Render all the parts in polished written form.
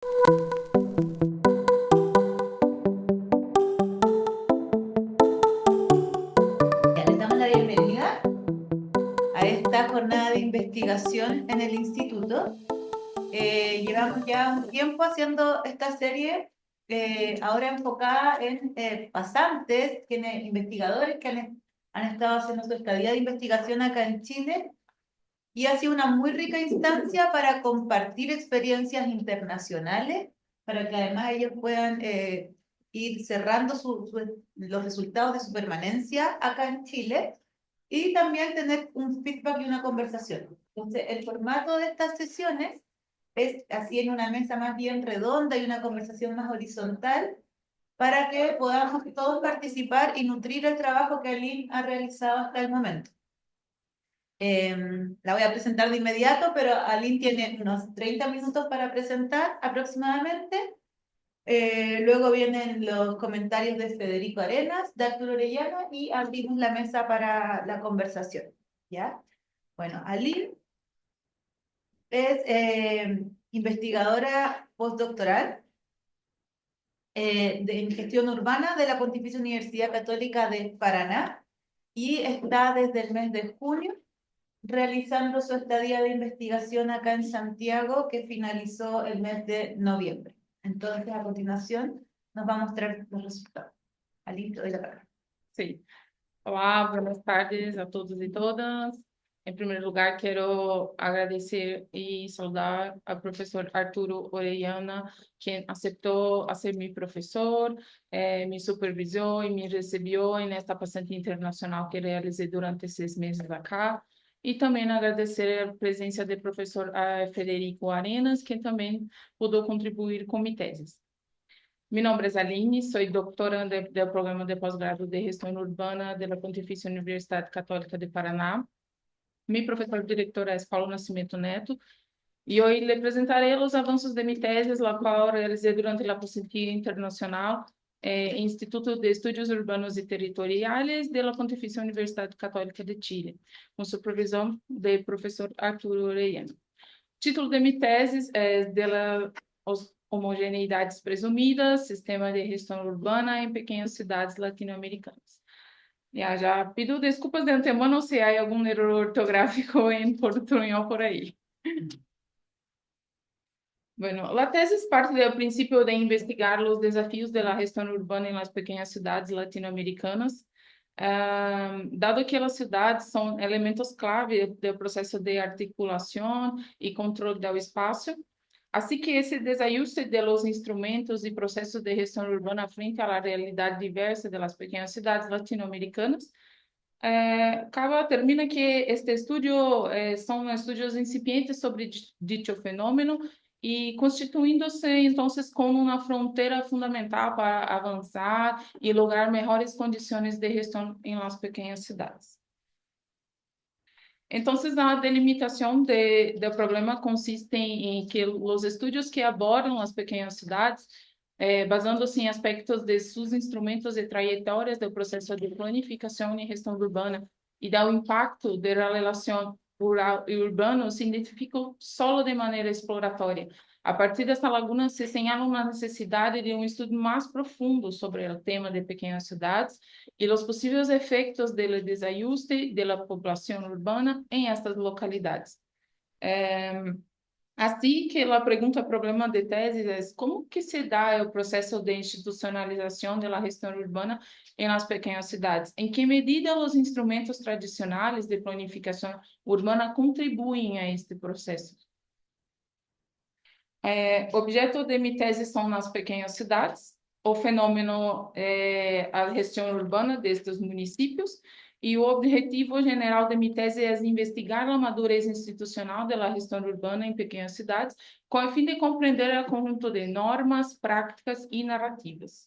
Ya, les damos la bienvenida a esta jornada de investigación en el instituto. Llevamos ya un tiempo haciendo esta serie, ahora enfocada en pasantes, investigadores que han estado haciendo su estadía de investigación acá en Chile, y ha sido una muy rica instancia para compartir experiencias internacionales, para que además ellos puedan ir cerrando los resultados de su permanencia acá en Chile y también tener un feedback y una conversación. Entonces, el formato de estas sesiones es así, en una mesa más bien redonda y una conversación más horizontal, para que podamos todos participar y nutrir el trabajo que Aline ha realizado hasta el momento. La voy a presentar de inmediato, pero Aline tiene unos 30 minutos para presentar aproximadamente. Luego vienen los comentarios de Federico Arenas, de Arturo Orellana, y abrimos la mesa para la conversación. ¿Ya? Bueno, Aline es investigadora postdoctoral en gestión urbana de la Pontificia Universidad Católica de Paraná, y está desde el mes de junio realizando su estadía de investigación acá en Santiago, que finalizó el mes de noviembre. Entonces, a continuación, nos va a mostrar los resultados. Aline, te doy la palabra. Sim. Olá, boas tardes a todos e todas. Em primeiro lugar, quero agradecer e saudar ao professor Arturo Orellana, que aceitou a ser meu professor, me supervisou e me recebeu nesta passagem internacional que realizei durante 6 meses acá. E também agradecer a presença do professor Federico Arenas, que também pôde contribuir com minha tese. Mi nombre es Aline, soy doctora del programa de posgrado de gestión urbana de la Pontificia Universidad Católica de Paraná. Mi profesor directora es Paulo Nascimento Neto, y hoy le presentaré los avances de mi tesis, la cual realicé durante la pasantía internacional Instituto de Estudios Urbanos y Territoriales de la Pontificia Universidad Católica de Chile, con supervisión del profesor Arturo Orellana. Título de minha tese é de homogeneidades presumidas, sistema de gestão urbana em pequenas cidades latino-americanas. Já pido desculpas de antemano se há algum erro ortográfico em português por aí. Bueno, la tesis parte del principio de investigar los desafíos de la gestión urbana en las pequeñas ciudades latinoamericanas, dado que las ciudades son elementos clave del proceso de articulación y control del espacio, así que ese desajuste de los instrumentos y procesos de gestión urbana frente a la realidad diversa de las pequeñas ciudades latinoamericanas, termina que este estudio são estudos incipientes sobre dicho fenômeno e constituindo-se, então, como uma fronteira fundamental para avançar e lograr melhores condições de gestão em las pequenas cidades. Então, a delimitação do problema consiste em que os estudos que abordam as pequenas cidades, basando-se em aspectos de seus instrumentos e trajetórias do processo de planificação e gestão urbana e do impacto da relação rural e urbano, se identificam só de maneira exploratória. A partir dessa laguna, se señala uma necessidade de um estudo mais profundo sobre o tema de pequenas cidades e os possíveis efeitos do desajuste da população urbana em estas localidades. Assim que a pergunta problema de tese é como que se dá o processo de institucionalização da gestão urbana em las pequenas cidades? Em que medida os instrumentos tradicionais de planificação urbana contribuem a este processo? Objeto de minha tese são nas pequenas cidades, o fenômeno a gestão urbana destes municípios, e o objetivo geral de minha tese é investigar a madurez institucional da gestão urbana em pequenas cidades, com o fim de compreender o conjunto de normas, práticas e narrativas.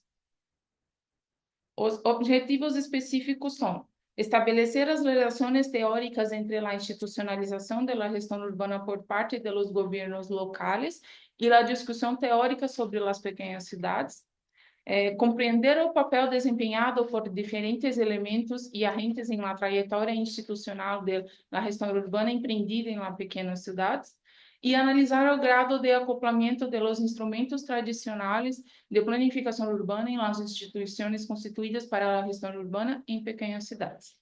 Os objetivos específicos são estabelecer as relações teóricas entre a institucionalização da gestão urbana por parte dos governos locais e a discussão teórica sobre as pequenas cidades, compreender o papel desempenhado por diferentes elementos e agentes na trajetória institucional da gestão urbana empreendida em pequenas cidades, y analizar el grado de acoplamiento de los instrumentos tradicionales de planificación urbana en las instituciones constituidas para la gestión urbana en pequeñas ciudades.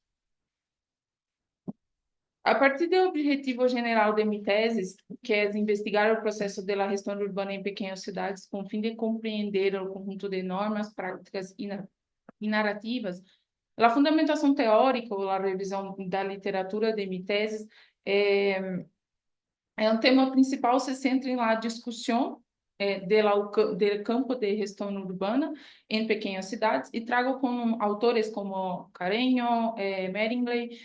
A partir do objetivo general de minha tese, que é investigar o processo da gestão urbana em pequenas cidades, com o fim de compreender o conjunto de normas, práticas e narrativas, a fundamentação teórica ou a revisão da literatura de minha tese é um tema principal, se centra na discussão del campo de gestão urbana em pequenas cidades e trago com autores como Carreño, Meringley,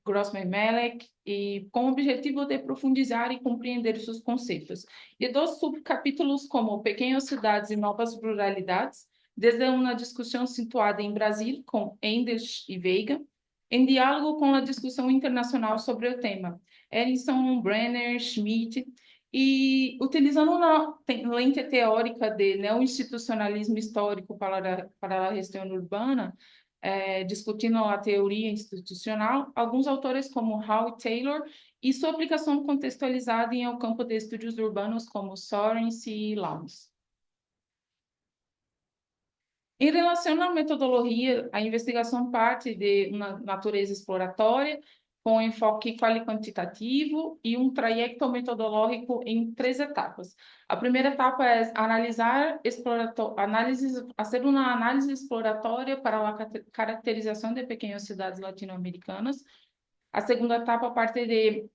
Grossman Melek, e com o objetivo de profundizar e compreender seus conceitos. E dois subcapítulos como Pequenas Cidades e Novas Ruralidades, desde uma discussão situada em Brasil com Enders e Veiga, em diálogo com a discussão internacional sobre o tema. Ellison, Brenner, Schmidt, e utilizando uma lente teórica de neo-institucionalismo histórico para a gestão urbana, discutindo a teoria institucional, alguns autores como Howe Taylor e sua aplicação contextualizada em ao campo de estudos urbanos como Sorens e Laus. Em relação à metodologia, a investigação parte de uma natureza exploratória, com enfoque qualitativo e um trajeto metodológico em 3 etapas. A primeira etapa é fazer uma análise exploratória para a caracterização de pequenas cidades latino-americanas. A segunda etapa parte de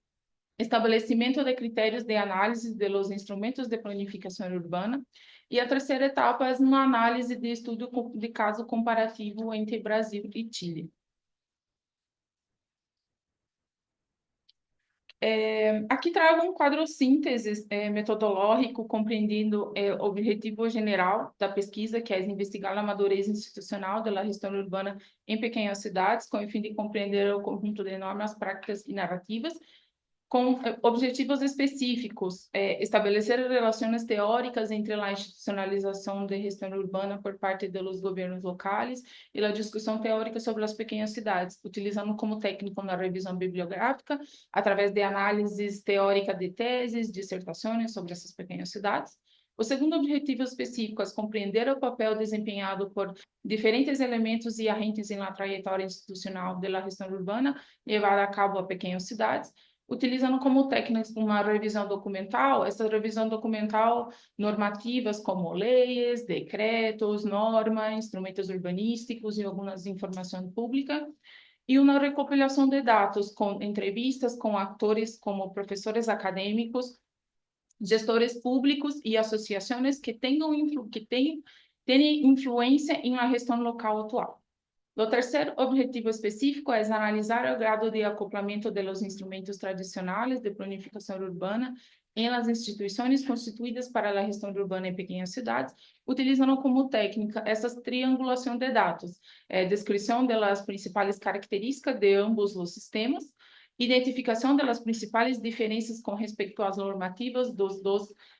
estabelecimento de critérios de análise de los instrumentos de planificação urbana. E a terceira etapa é uma análise de estudo de caso comparativo entre Brasil e Chile. Aqui trago um quadro síntese metodológico, compreendendo o objetivo general da pesquisa, que é investigar a madureza institucional da gestão urbana em pequenas cidades, com o fim de compreender o conjunto de normas, práticas e narrativas, com objetivos específicos, estabelecer relações teóricas entre a institucionalização de gestão urbana por parte dos governos locais e a discussão teórica sobre as pequenas cidades, utilizando como técnico na revisão bibliográfica, através de análises teóricas de teses, dissertações sobre essas pequenas cidades. O segundo objetivo específico é compreender o papel desempenhado por diferentes elementos e agentes na trajetória institucional da gestão urbana levada a cabo a pequenas cidades, utilizando como técnicas uma revisão documental, essa revisão documental normativas como leis, decretos, normas, instrumentos urbanísticos e algumas informações públicas, e uma recopilação de dados com entrevistas com atores como professores acadêmicos, gestores públicos e associações que tenham influência na gestão local atual. O terceiro objetivo específico é analisar o grado de acoplamento dos instrumentos tradicionais de planificação urbana em las instituições constituídas para a gestão urbana em pequenas cidades, utilizando como técnica essa triangulação de dados, descrição das principais características de ambos os sistemas, identificação das principais diferenças com respeito às normativas dos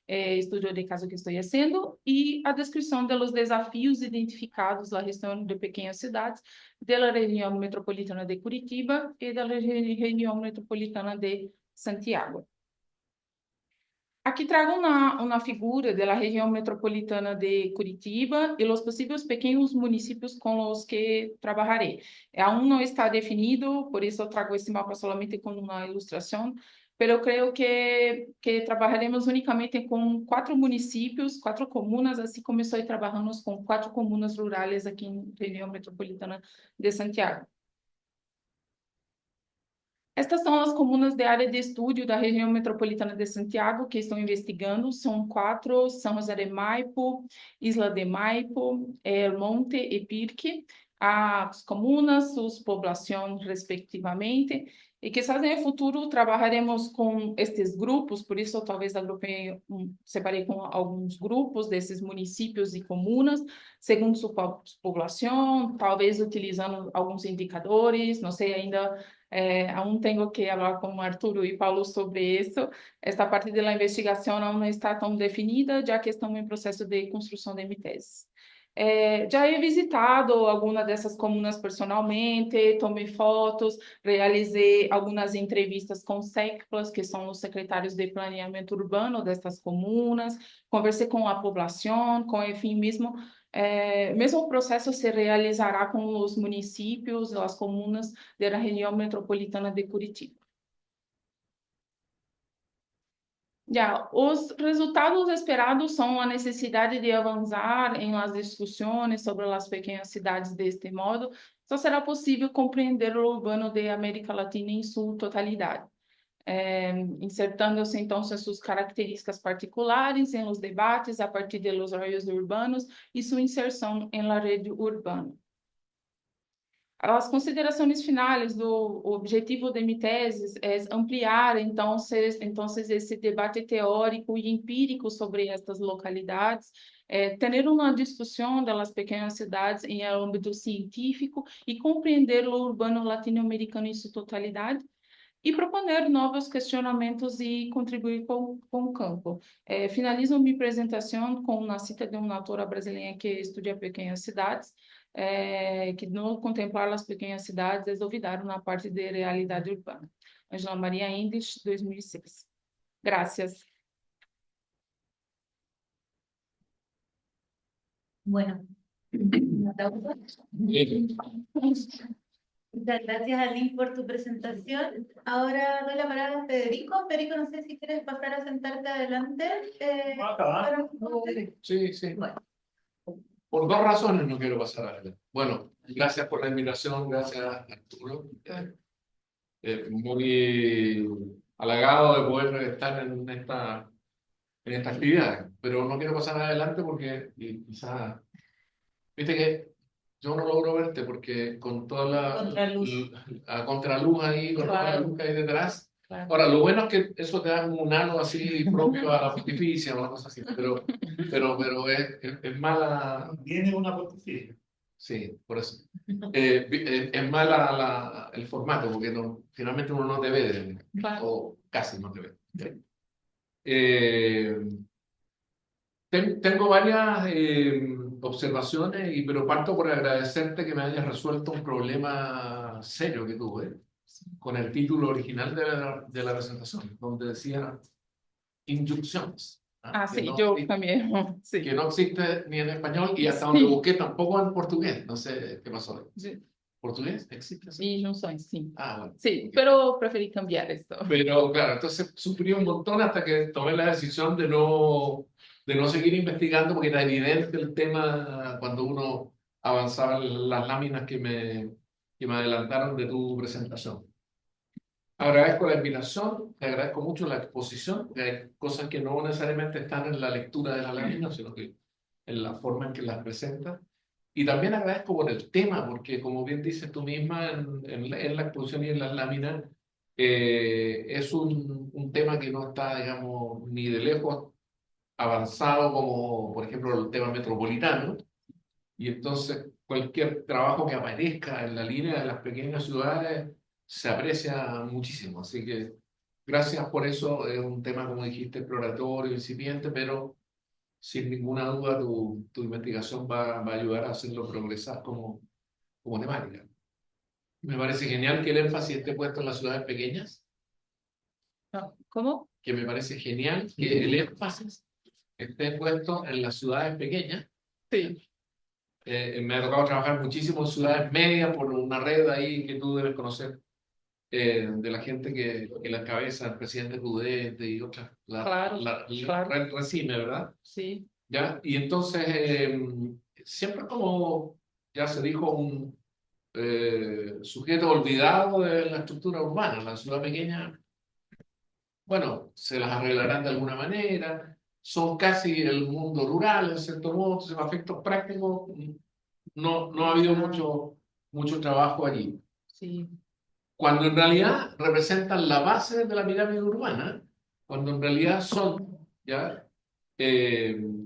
estudos de caso que estou fazendo e a descrição dos desafios identificados na gestão de pequenas cidades da região metropolitana de Curitiba e da região metropolitana de Santiago. Aqui trago uma figura da região metropolitana de Curitiba e os possíveis pequenos municípios com os que trabalharei. Aún não está definido, por isso eu trago esse mapa somente com uma ilustração, mas eu creio que trabalharemos unicamente com 4 municípios, 4 comunas, assim como estou trabalhando com 4 comunas rurais aqui na região metropolitana de Santiago. Estas são as comunas de área de estudo da região metropolitana de Santiago que estou investigando. São 4, São José de Maipo, Isla de Maipo, El Monte e Pirque, as comunas, suas populações, respectivamente. E quizás no futuro trabalharemos com estes grupos, por isso talvez agrupei, separei com alguns grupos desses municípios e comunas, segundo sua população, talvez utilizando alguns indicadores, não sei ainda. Aún tenho que falar com Arturo e Paulo sobre isso. Esta parte da investigação não está tão definida, já que estamos em processo de construção de minha tese. Já he visitado algumas dessas comunas personalmente, tomei fotos, realizei algumas entrevistas com SECPLAS, que são os secretários de planeamento urbano dessas comunas, conversei com a população, com, enfim, mesmo o processo se realizará com os municípios, as comunas da região metropolitana de Curitiba. Os resultados esperados são a necessidade de avançar em las discussões sobre as pequenas cidades deste modo, só será possível compreender o urbano de América Latina em sua totalidade, insertando-se então suas características particulares em los debates a partir de los arroyos urbanos e sua inserção em la rede urbana. As considerações finais do objetivo de minha tese é ampliar, então, esse debate teórico e empírico sobre estas localidades, ter uma discussão das pequenas cidades em âmbito científico e compreender o urbano latino-americano em sua totalidade, e proponer novos questionamentos e contribuir com o campo. Finalizo minha apresentação com uma cita de uma autora brasileira que estuda pequenas cidades, que no contemplar as pequenas cidades é olvidar uma parte da realidade urbana. Angela Maria English, 2006. Gracias. Bueno, muchas gracias, Aline, por tu presentación. Ahora doy la palabra a Federico. Federico, no sé si quieres pasar a sentarte adelante. Sí, sí. Bueno. Por dos razones no quiero pasar adelante. Bueno, gracias por la invitación, gracias Arturo. Muy halagado de poder estar en esta actividad, pero no quiero pasar adelante porque quizás, viste que yo no logro verte porque con toda la contraluz ahí, con toda la luz que hay detrás. Claro. Ahora, lo bueno es que eso te da un halo así propio a la pontificia o una cosa así, pero es mala. Viene una pontificia. Sí, por eso. Es mala el formato, porque finalmente uno no te ve, claro. O casi no te ve. Tengo varias observaciones, pero parto por agradecerte que me hayas resuelto un problema serio que tuve con el título original de la presentación, donde decía inyunciones. Sí, no, yo también. Sí. Que no existe ni en español y hasta donde busqué tampoco en portugués. No sé qué pasó. Sí. ¿Portugués existe? Injunções, sí. Bueno. Sí, pero preferí cambiar esto. Pero claro, entonces sufrí un montón hasta que tomé la decisión de no seguir investigando, porque era evidente el tema cuando uno avanzaba en las láminas que me adelantaron de tu presentación. Agradezco la invitación, te agradezco mucho la exposición, porque hay cosas que no necesariamente están en la lectura de la lámina, sino que en la forma en que las presenta. Y también agradezco por el tema, porque como bien dices tú misma en la exposición y en las láminas, es un tema que no está, digamos, ni de lejos avanzado como, por ejemplo, el tema metropolitano. Y entonces cualquier trabajo que aparezca en la línea de las pequeñas ciudades se aprecia muchísimo. Así que gracias por eso. Es un tema, como dijiste, exploratorio, incipiente, pero sin ninguna duda tu investigación va a ayudar a hacerlo progresar como temática. Me parece genial que el énfasis esté puesto en las ciudades pequeñas. ¿Cómo? Que me parece genial que el énfasis esté puesto en las ciudades pequeñas. Sí. Me ha tocado trabajar muchísimo en ciudades medias por una red ahí que tú debes conocer, de la gente que la encabeza, el presidente Pudente y otras, claro. Red Resime, ¿verdad? Sí. ¿Ya? Y entonces, siempre como ya se dijo, un sujeto olvidado de la estructura urbana. La ciudad pequeña, bueno, se las arreglarán de alguna manera, son casi el mundo rural, en cierto modo, entonces, a efectos prácticos, no ha habido mucho trabajo allí. Sí. Cuando en realidad representan la base de la pirámide urbana, cuando en realidad son, ¿ya?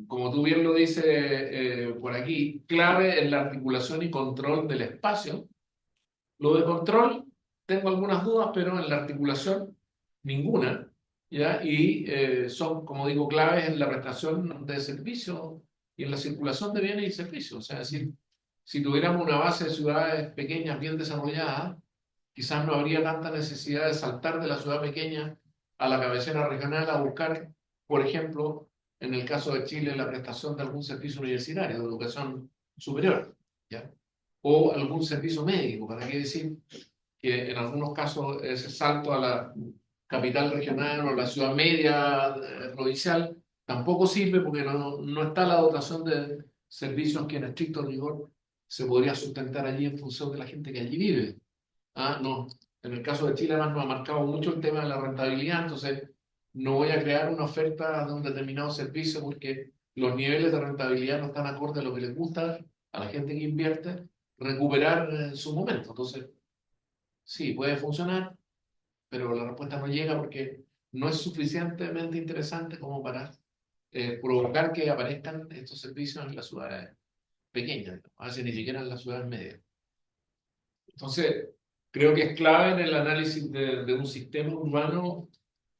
Como tú bien lo dices por aquí, clave en la articulación y control del espacio. Lo de control, tengo algunas dudas, pero en la articulación, ninguna, ¿ya? Y son, como digo, claves en la prestación de servicios y en la circulación de bienes y servicios. O sea, si tuviéramos una base de ciudades pequeñas bien desarrolladas, quizás no habría tanta necesidad de saltar de la ciudad pequeña a la cabecera regional a buscar, por ejemplo, en el caso de Chile, la prestación de algún servicio universitario de educación superior, ¿ya? O algún servicio médico. ¿Para qué decir que en algunos casos ese salto a la capital regional o la ciudad media provincial tampoco sirve porque no está la dotación de servicios que en estricto rigor se podría sustentar allí en función de la gente que allí vive? Ah, no. En el caso de Chile, además, nos ha marcado mucho el tema de la rentabilidad, entonces no voy a crear una oferta de un determinado servicio porque los niveles de rentabilidad no están acordes a lo que les gusta a la gente que invierte recuperar en su momento. Entonces, sí, puede funcionar, pero la respuesta no llega porque no es suficientemente interesante como para provocar que aparezcan estos servicios en las ciudades pequeñas, ¿no? A veces ni siquiera en las ciudades medias. Entonces, creo que es clave en el análisis de un sistema urbano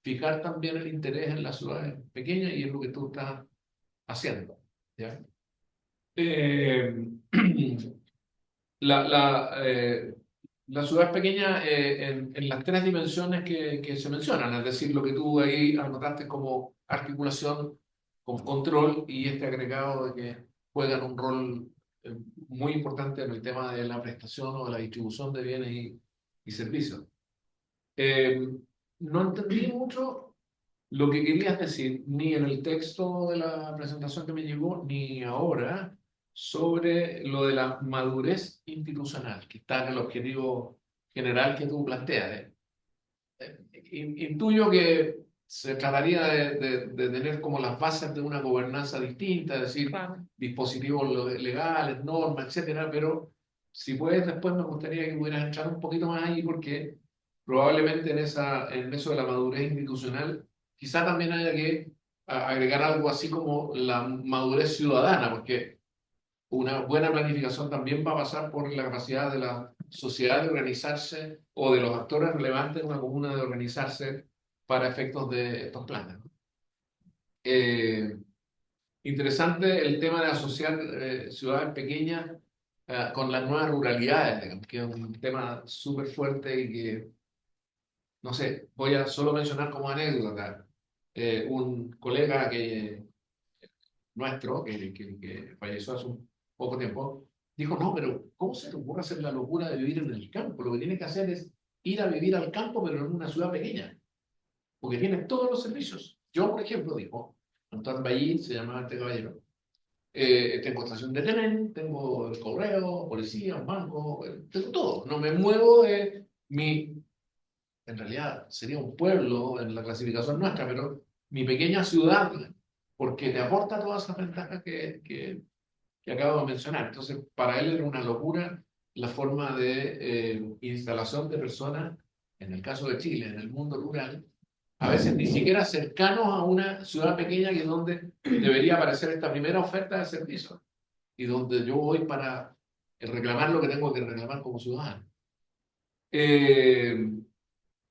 fijar también el interés en las ciudades pequeñas y es lo que tú estás haciendo, ¿ya? Eh, la, la, eh, las ciudades pequeñas en las tres dimensiones que se mencionan, es decir, lo que tú ahí anotaste como articulación con control y este agregado de que juegan un rol eh, muy importante en el tema de la prestación o de la distribución de bienes y servicios. No entendí mucho lo que querías decir, ni en el texto de la presentación que me llegó, ni ahora, sobre lo de la madurez institucional, que está en el objetivo general que tú planteas. Intuyo que se trataría de tener como las bases de una gobernanza distinta, es decir, Claro. dispositivos legales, normas, etcétera, pero si puedes, después me gustaría que pudieras entrar un poquito más ahí, porque probablemente en eso de la madurez institucional, quizá también haya que agregar algo así como la madurez ciudadana, porque una buena planificación también va a pasar por la capacidad de la sociedad de organizarse o de los actores relevantes de una comuna de organizarse para efectos de estos planes, ¿no? Interesante el tema de asociar ciudades pequeñas con las nuevas ruralidades, digamos, que es un tema súper fuerte y que, no sé, voy a solo mencionar como anécdota un colega nuestro, que falleció hace un poco tiempo, dijo, no, pero ¿cómo se te ocurre hacer la locura de vivir en el campo? Lo que tienes que hacer es ir a vivir al campo, pero en una ciudad pequeña, porque tienes todos los servicios. Yo, por ejemplo, dijo, Antoine Bailly, se llamaba este caballero, tengo estación de tren, tengo el correo, policía, un banco, tengo todo. No me muevo de en realidad sería un pueblo en la clasificación nuestra, pero mi pequeña ciudad, porque te aporta todas esas ventajas que acabo de mencionar. Entonces, para él era una locura la forma de instalación de personas, en el caso de Chile, en el mundo rural, a veces ni siquiera cercanos a una ciudad pequeña que es donde debería aparecer esta primera oferta de servicio y donde yo voy para reclamar lo que tengo que reclamar como ciudadano.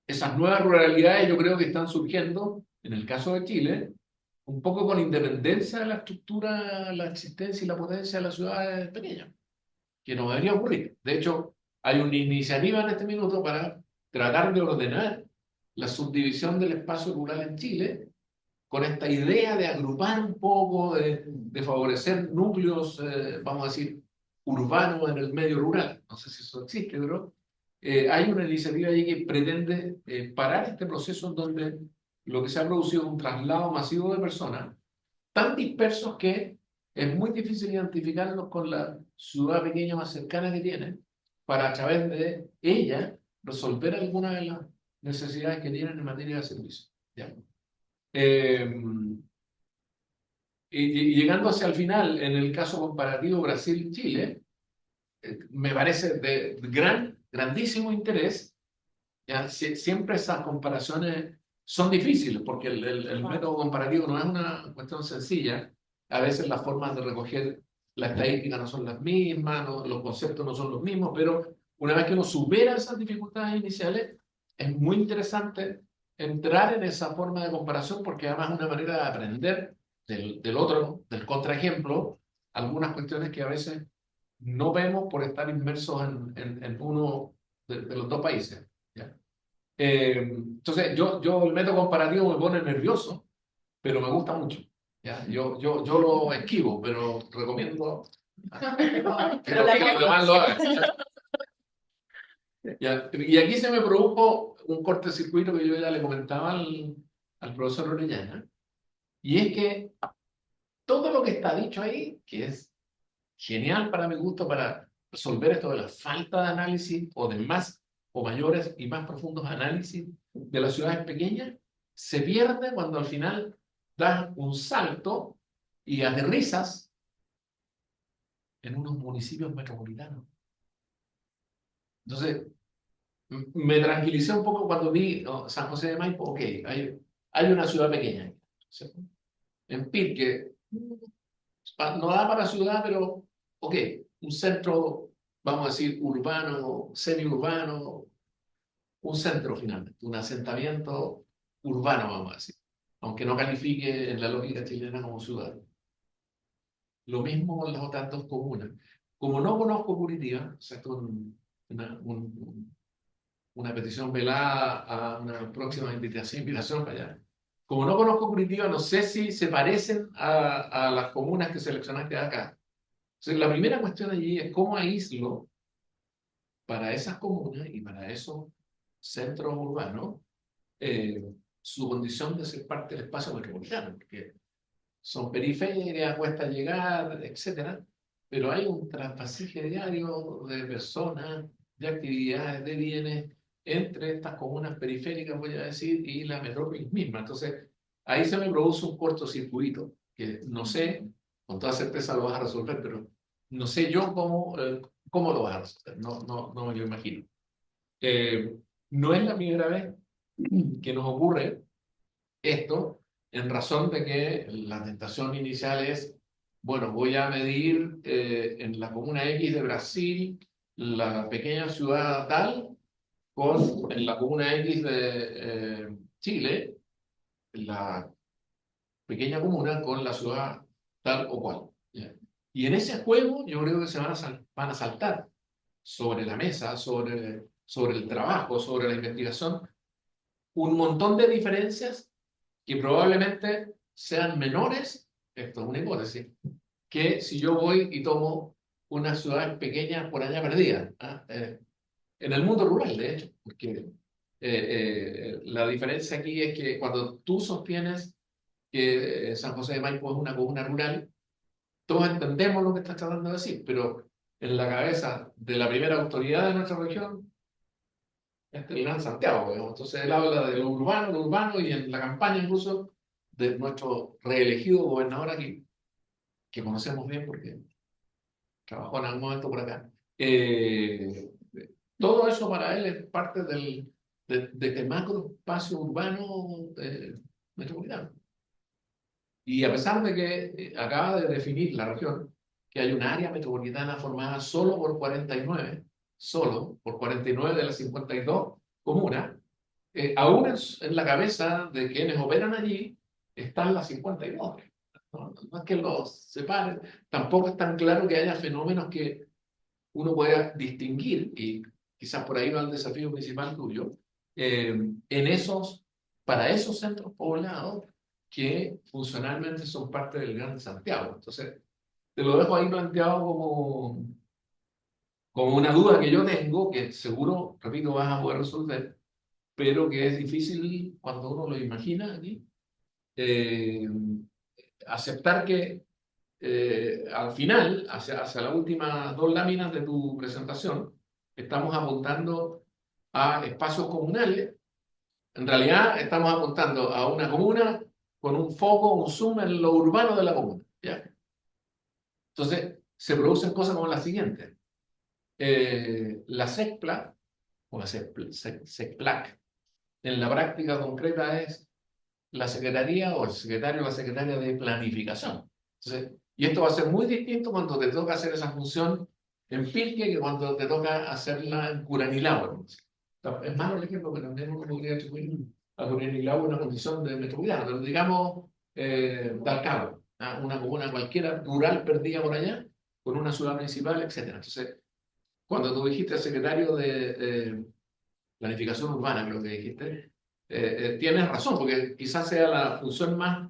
Esas nuevas ruralidades yo creo que están surgiendo, en el caso de Chile, un poco con independencia de la estructura, la existencia y la potencia de las ciudades pequeñas, que no debería ocurrir. De hecho, hay una iniciativa en este minuto para tratar de ordenar la subdivisión del espacio rural en Chile, con esta idea de agrupar un poco, de favorecer núcleos, vamos a decir, urbanos en el medio rural. No sé si eso existe, pero hay una iniciativa allí que pretende parar este proceso en donde lo que se ha producido es un traslado masivo de personas tan dispersos que es muy difícil identificarlos con la ciudad pequeña más cercana que tienen para a través de ella resolver algunas de las necesidades que tienen en materia de servicio. ¿Ya? Y llegando hacia el final, en el caso comparativo Brasil-Chile, me parece de grandísimo interés. ¿Ya? Siempre esas comparaciones son difíciles porque el método comparativo no es una cuestión sencilla. A veces las formas de recoger la estadística no son las mismas, los conceptos no son los mismos, pero una vez que uno supera esas dificultades iniciales, es muy interesante entrar en esa forma de comparación porque además es una manera de aprender del otro, del contraejemplo, algunas cuestiones que a veces no vemos por estar inmersos en uno de los dos países. ¿Ya? Entonces, yo el método comparativo me pone nervioso, pero me gusta mucho. ¿Ya? Yo lo esquivo, pero recomiendo que los demás lo hagan. ¿Ya? Y aquí se me produjo un cortocircuito que yo ya le comentaba al profesor Orellana, y es que todo lo que está dicho ahí, que es genial para mi gusto para resolver esto de la falta de análisis o de más o mayores y más profundos análisis de las ciudades pequeñas, se pierde cuando al final das un salto y aterrizas en unos municipios metropolitanos. Entonces, me tranquilicé un poco cuando vi San José de Maipo, ok, hay una ciudad pequeña, ¿cierto? En Pirque, no da para ciudad, pero ok, un centro, vamos a decir, urbano, semiurbano, un centro finalmente, un asentamiento urbano, vamos a decir, aunque no califique en la lógica chilena como ciudad. Lo mismo con las otras dos comunas. Como no conozco Curitiba, o sea, esto es una petición velada a una próxima invitación para allá. Como no conozco Curitiba, no sé si se parecen a las comunas que seleccionaste acá. Entonces, la primera cuestión allí es cómo aíslo para esas comunas y para esos centros urbanos su condición de ser parte del espacio metropolitano, porque son periferias, cuesta llegar, etcétera, pero hay un traspasaje diario de personas, de actividades, de bienes entre estas comunas periféricas, voy a decir, y la metrópolis misma. Entonces, ahí se me produce un cortocircuito, que no sé, con toda certeza lo vas a resolver, pero no sé yo cómo lo vas a resolver, no me lo imagino. No es la primera vez que nos ocurre esto, en razón de que la tentación inicial es, bueno, voy a medir en la comuna X de Brasil la pequeña ciudad tal con en la comuna X de Chile la pequeña comuna con la ciudad tal o cual. ¿Ya? Y en ese juego yo creo que se van a saltar sobre la mesa, sobre el trabajo, sobre la investigación, un montón de diferencias que probablemente sean menores, esto es una hipótesis, que si yo voy y tomo una ciudad pequeña por allá perdida, ¿ah? En el mundo rural, de hecho, porque la diferencia aquí es que cuando tú sostienes que San José de Maipo es una comuna rural, todos entendemos lo que estás tratando de decir, pero en la cabeza de la primera autoridad de nuestra región, este es el Gran Santiago, digamos. Entonces él habla de lo urbano, y en la campaña incluso de nuestro reelegido gobernador aquí, que conocemos bien porque trabajó en algún momento por acá. Todo eso para él es parte de este macro espacio urbano metropolitano. Y a pesar de que acaba de definir la región, que hay un área metropolitana formada solo por 49 de las 52 comunas, aún en la cabeza de quienes operan allí están las 52. No es que los separen, tampoco es tan claro que haya fenómenos que uno pueda distinguir, y quizás por ahí va el desafío principal tuyo, para esos centros poblados que funcionalmente son parte del Gran Santiago. Entonces, te lo dejo ahí planteado como una duda que yo tengo, que seguro, repito, vas a poder resolver, pero que es difícil cuando uno lo imagina aquí, eh, aceptar que al final, hacia las últimas dos láminas de tu presentación, estamos apuntando a espacios comunales. En realidad, estamos apuntando a una comuna con un foco, un zoom en lo urbano de la comuna. ¿Ya? Entonces, se producen cosas como las siguientes. La SECPLA, o la SECPLAC, en la práctica concreta es la secretaría o el secretario o la secretaria de planificación. Entonces, y esto va a ser muy distinto cuando te toca hacer esa función en Pirque que cuando te toca hacerla en Curanilahue. Es malo el ejemplo, pero también uno podría atribuir a Curanilahue una condición de metropolitano, pero digamos Talcahuano. una comuna cualquiera, rural perdida por allá, con una ciudad principal, etcétera. Entonces, cuando tú dijiste secretario de Planificación Urbana, creo que dijiste, tienes razón, porque quizás sea la función más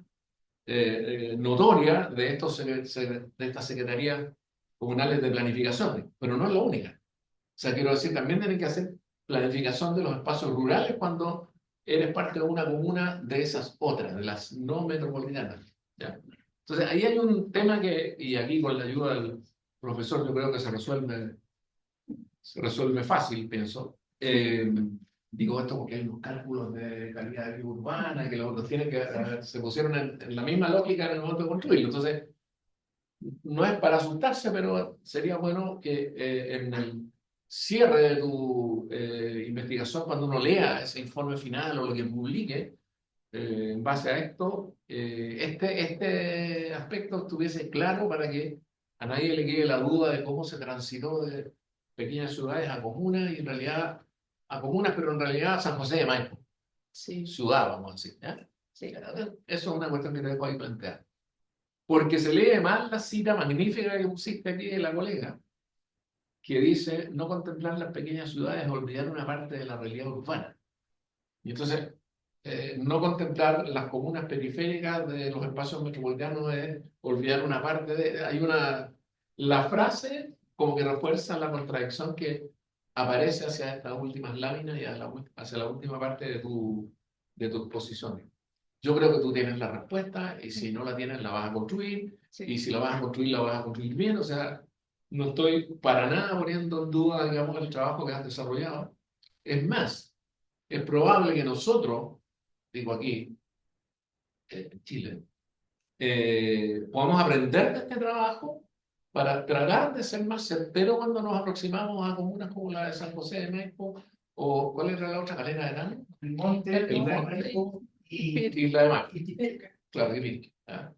notoria de estas secretarías comunales de planificación, pero no es la única. O sea, quiero decir, también tienen que hacer planificación de los espacios rurales cuando eres parte de una comuna de esas otras, de las no metropolitanas. ¿Ya? Entonces, ahí hay un tema que, y aquí con la ayuda del profesor, yo creo que se resuelve fácil, pienso. Digo esto porque hay unos cálculos de calidad de vida urbana que los otros tienen que, se pusieron en la misma lógica en el momento de construirlo. Entonces, no es para asustarse, pero sería bueno que en el cierre de tu investigación, cuando uno lea ese informe final o lo que publique, en base a esto, este aspecto estuviese claro para que a nadie le quede la duda de cómo se transitó de pequeñas ciudades a comunas y en realidad a comunas, pero en realidad a San José de Maipo, Sí, ciudad, vamos a decir. ¿Ya? sí. Eso es una cuestión que te dejo ahí plantear. Porque se lee mal la cita magnífica que pusiste aquí de la colega, que dice, no contemplar las pequeñas ciudades es olvidar una parte de la realidad urbana. Y entonces, no contemplar las comunas periféricas de los espacios metropolitanos es olvidar una parte de... La frase como que refuerza la contradicción que aparece hacia estas últimas láminas y hacia la última parte de tu exposición. Yo creo que tú tienes la respuesta y si no la tienes la vas a construir Sí. y si la vas a construir bien. O sea, no estoy para nada poniendo en duda, digamos, el trabajo que has desarrollado. Es más, es probable que nosotros, digo aquí, en Chile, podamos aprender de este trabajo para tratar de ser más certeros cuando nos aproximamos a comunas como la de San José de Maipo o ¿cuál era la otra? Calera de Nano. El monte, El monte. Maipo Y la de Maipo. y Claro, y Pirque, ¿ah?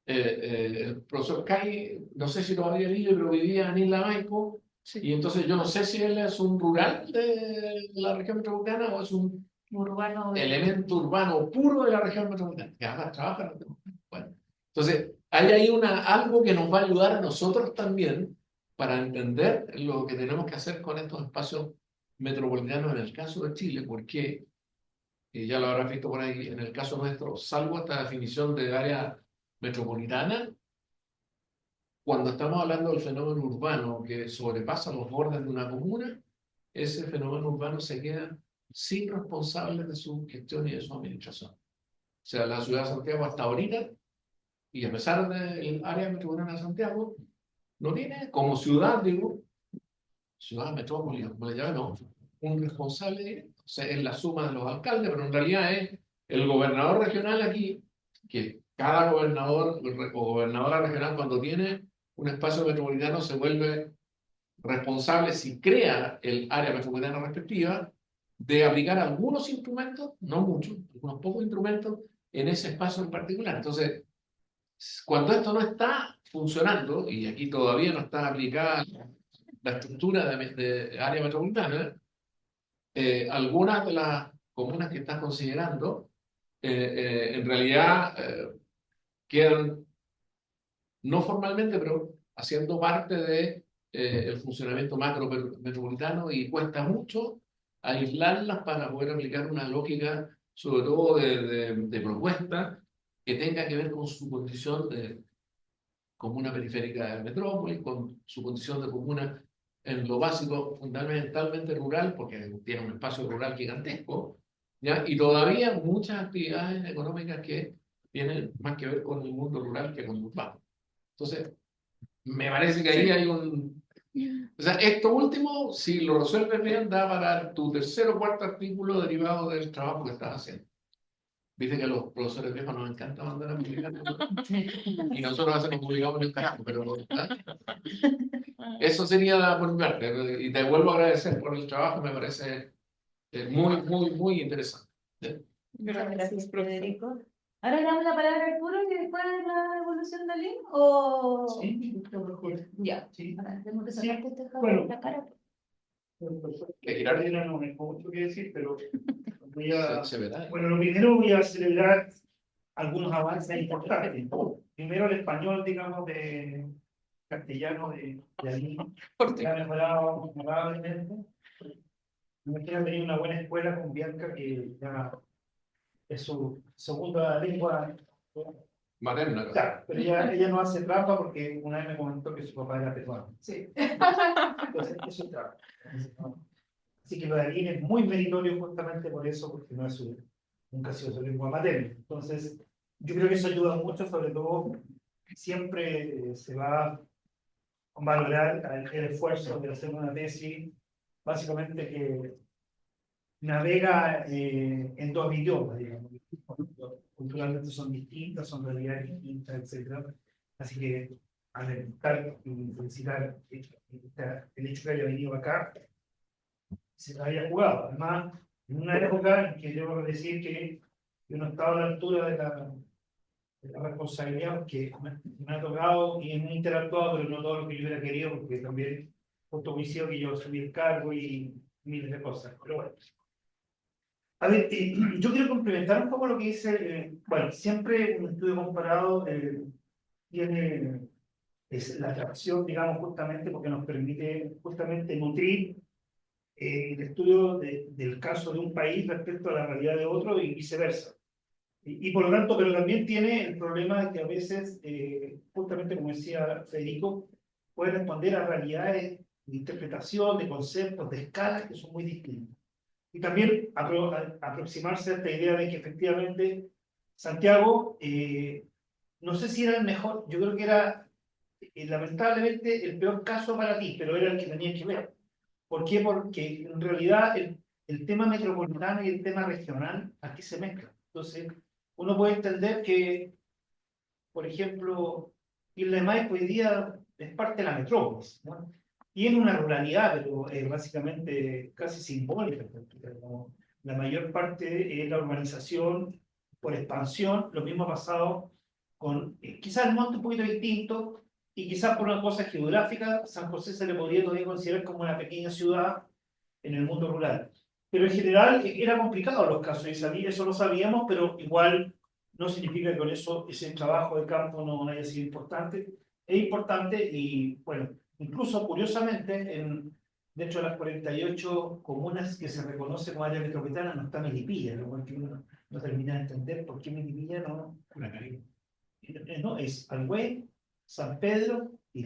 El profesor Cay, no sé si lo había leído, pero vivía en Isla Maipo, Sí. y entonces yo no sé si él es un rural de la región metropolitana o es un Urbano. elemento urbano puro de la región metropolitana, que además trabaja en la metropolitana. Bueno, entonces hay ahí algo que nos va a ayudar a nosotros también para entender lo que tenemos que hacer con estos espacios metropolitanos en el caso de Chile, porque y ya lo habrás visto por ahí, en el caso nuestro, salvo esta definición de área metropolitana, cuando estamos hablando del fenómeno urbano que sobrepasa los bordes de una comuna, ese fenómeno urbano se queda sin responsables de su gestión y de su administración. O sea, la ciudad de Santiago hasta ahorita, y a pesar del área metropolitana de Santiago, no tiene como ciudad, digo, ciudad metrópoli, como le llaman, no, un responsable directo. O sea, es la suma de los alcaldes, pero en realidad es el gobernador regional aquí, que cada gobernador o gobernadora regional cuando tiene un espacio metropolitano se vuelve responsable si crea el área metropolitana respectiva de aplicar algunos instrumentos, no muchos, unos pocos instrumentos en ese espacio en particular. Entonces, cuando esto no está funcionando, y aquí todavía no está aplicada la estructura de área metropolitana, algunas de las comunas que estás considerando en realidad quedan no formalmente, pero haciendo parte de el funcionamiento macro metropolitano y cuesta mucho aislarlas para poder aplicar una lógica, sobre todo de propuesta, que tenga que ver con su condición de comuna periférica de metrópoli, con su condición de comuna en lo básico fundamentalmente rural, porque tiene un espacio rural gigantesco, ¿ya? Y todavía muchas actividades económicas que tienen más que ver con el mundo rural que con el urbano. Entonces, me parece que ahí hay un... O sea, esto último, si lo resuelves bien, da para tu tercer o cuarto artículo derivado del trabajo que estás haciendo. Viste que a los profesores viejos nos encanta mandar a publicar, ¿no? Y nosotros hacemos publicamos en el carajo, pero eso sería por mi parte. Y te vuelvo a agradecer por el trabajo, me parece muy interesante. Muchas gracias, profesor. Federico. Ahora le damos la palabra a Arturo y después de la evolución de Lin, o... sí, lo mejor. Ya. Sí. Ahora, tenemos que Sí, sacarte este jabón bueno. de la cara. Bueno, profesor, Que girar. no tengo mucho que decir, pero voy a... Se verá. Bueno, lo primero voy a celebrar algunos avances importantes. primero el español, digamos, de castellano de allí, Por que ha mejorado notablemente. Me imagino tenía una buena escuela con Bianca, que ya es su segunda lengua. Materna. Claro, pero ella no hace trampa porque una vez me comentó que su papá era peruano. Sí. Entonces, eso es trampa. Así que lo de Aline es muy meritorio justamente por eso, porque no es nunca ha sido su lengua materna. Entonces, yo creo que eso ayuda mucho, sobre todo, siempre se va a valorar el esfuerzo de hacer una tesis, básicamente que navega en dos idiomas, digamos. Culturalmente son distintas, son realidades distintas, etc. Así que alentar y felicitar el hecho que haya venido acá, se haya jugado. Además, en una época en que debo decir que yo no estaba a la altura de la responsabilidad, porque me ha tocado y hemos interactuado, pero no todo lo que yo hubiera querido, porque también justo coincido que yo subí el cargo y miles de cosas. Pero bueno. A ver, yo quiero complementar un poco lo que dice, bueno, siempre un estudio comparado tiene la atracción, digamos, justamente porque nos permite justamente nutrir el estudio del caso de un país respecto a la realidad de otro y viceversa. Y por lo tanto, pero también tiene el problema de que a veces, justamente como decía Federico, puede responder a realidades de interpretación, de conceptos, de escalas que son muy distintos. Y también aproximarse a esta idea de que efectivamente Santiago, no sé si era el mejor, yo creo que era lamentablemente el peor caso para ti, pero era el que tenía que ver. ¿Por qué? Porque en realidad el tema metropolitano y el tema regional aquí se mezclan. Entonces, uno puede entender que, por ejemplo, Isla de Maipo hoy día es parte de la metrópolis, ¿no? Tiene una ruralidad, pero básicamente casi simbólica, porque la mayor parte es la urbanización por expansión. Lo mismo ha pasado con, quizás el monte un poquito distinto, y quizás por una cosa geográfica, San José se le podría todavía considerar como una pequeña ciudad en el mundo rural. Pero en general era complicado los casos, y eso lo sabíamos, pero igual no significa que con eso ese trabajo de campo no haya sido importante. Es importante y, bueno, incluso curiosamente, dentro de las 48 comunas que se reconoce como área metropolitana no está Melipilla, lo cual que uno no termina de entender por qué Melipilla no. No, es Alhué, San Pedro, y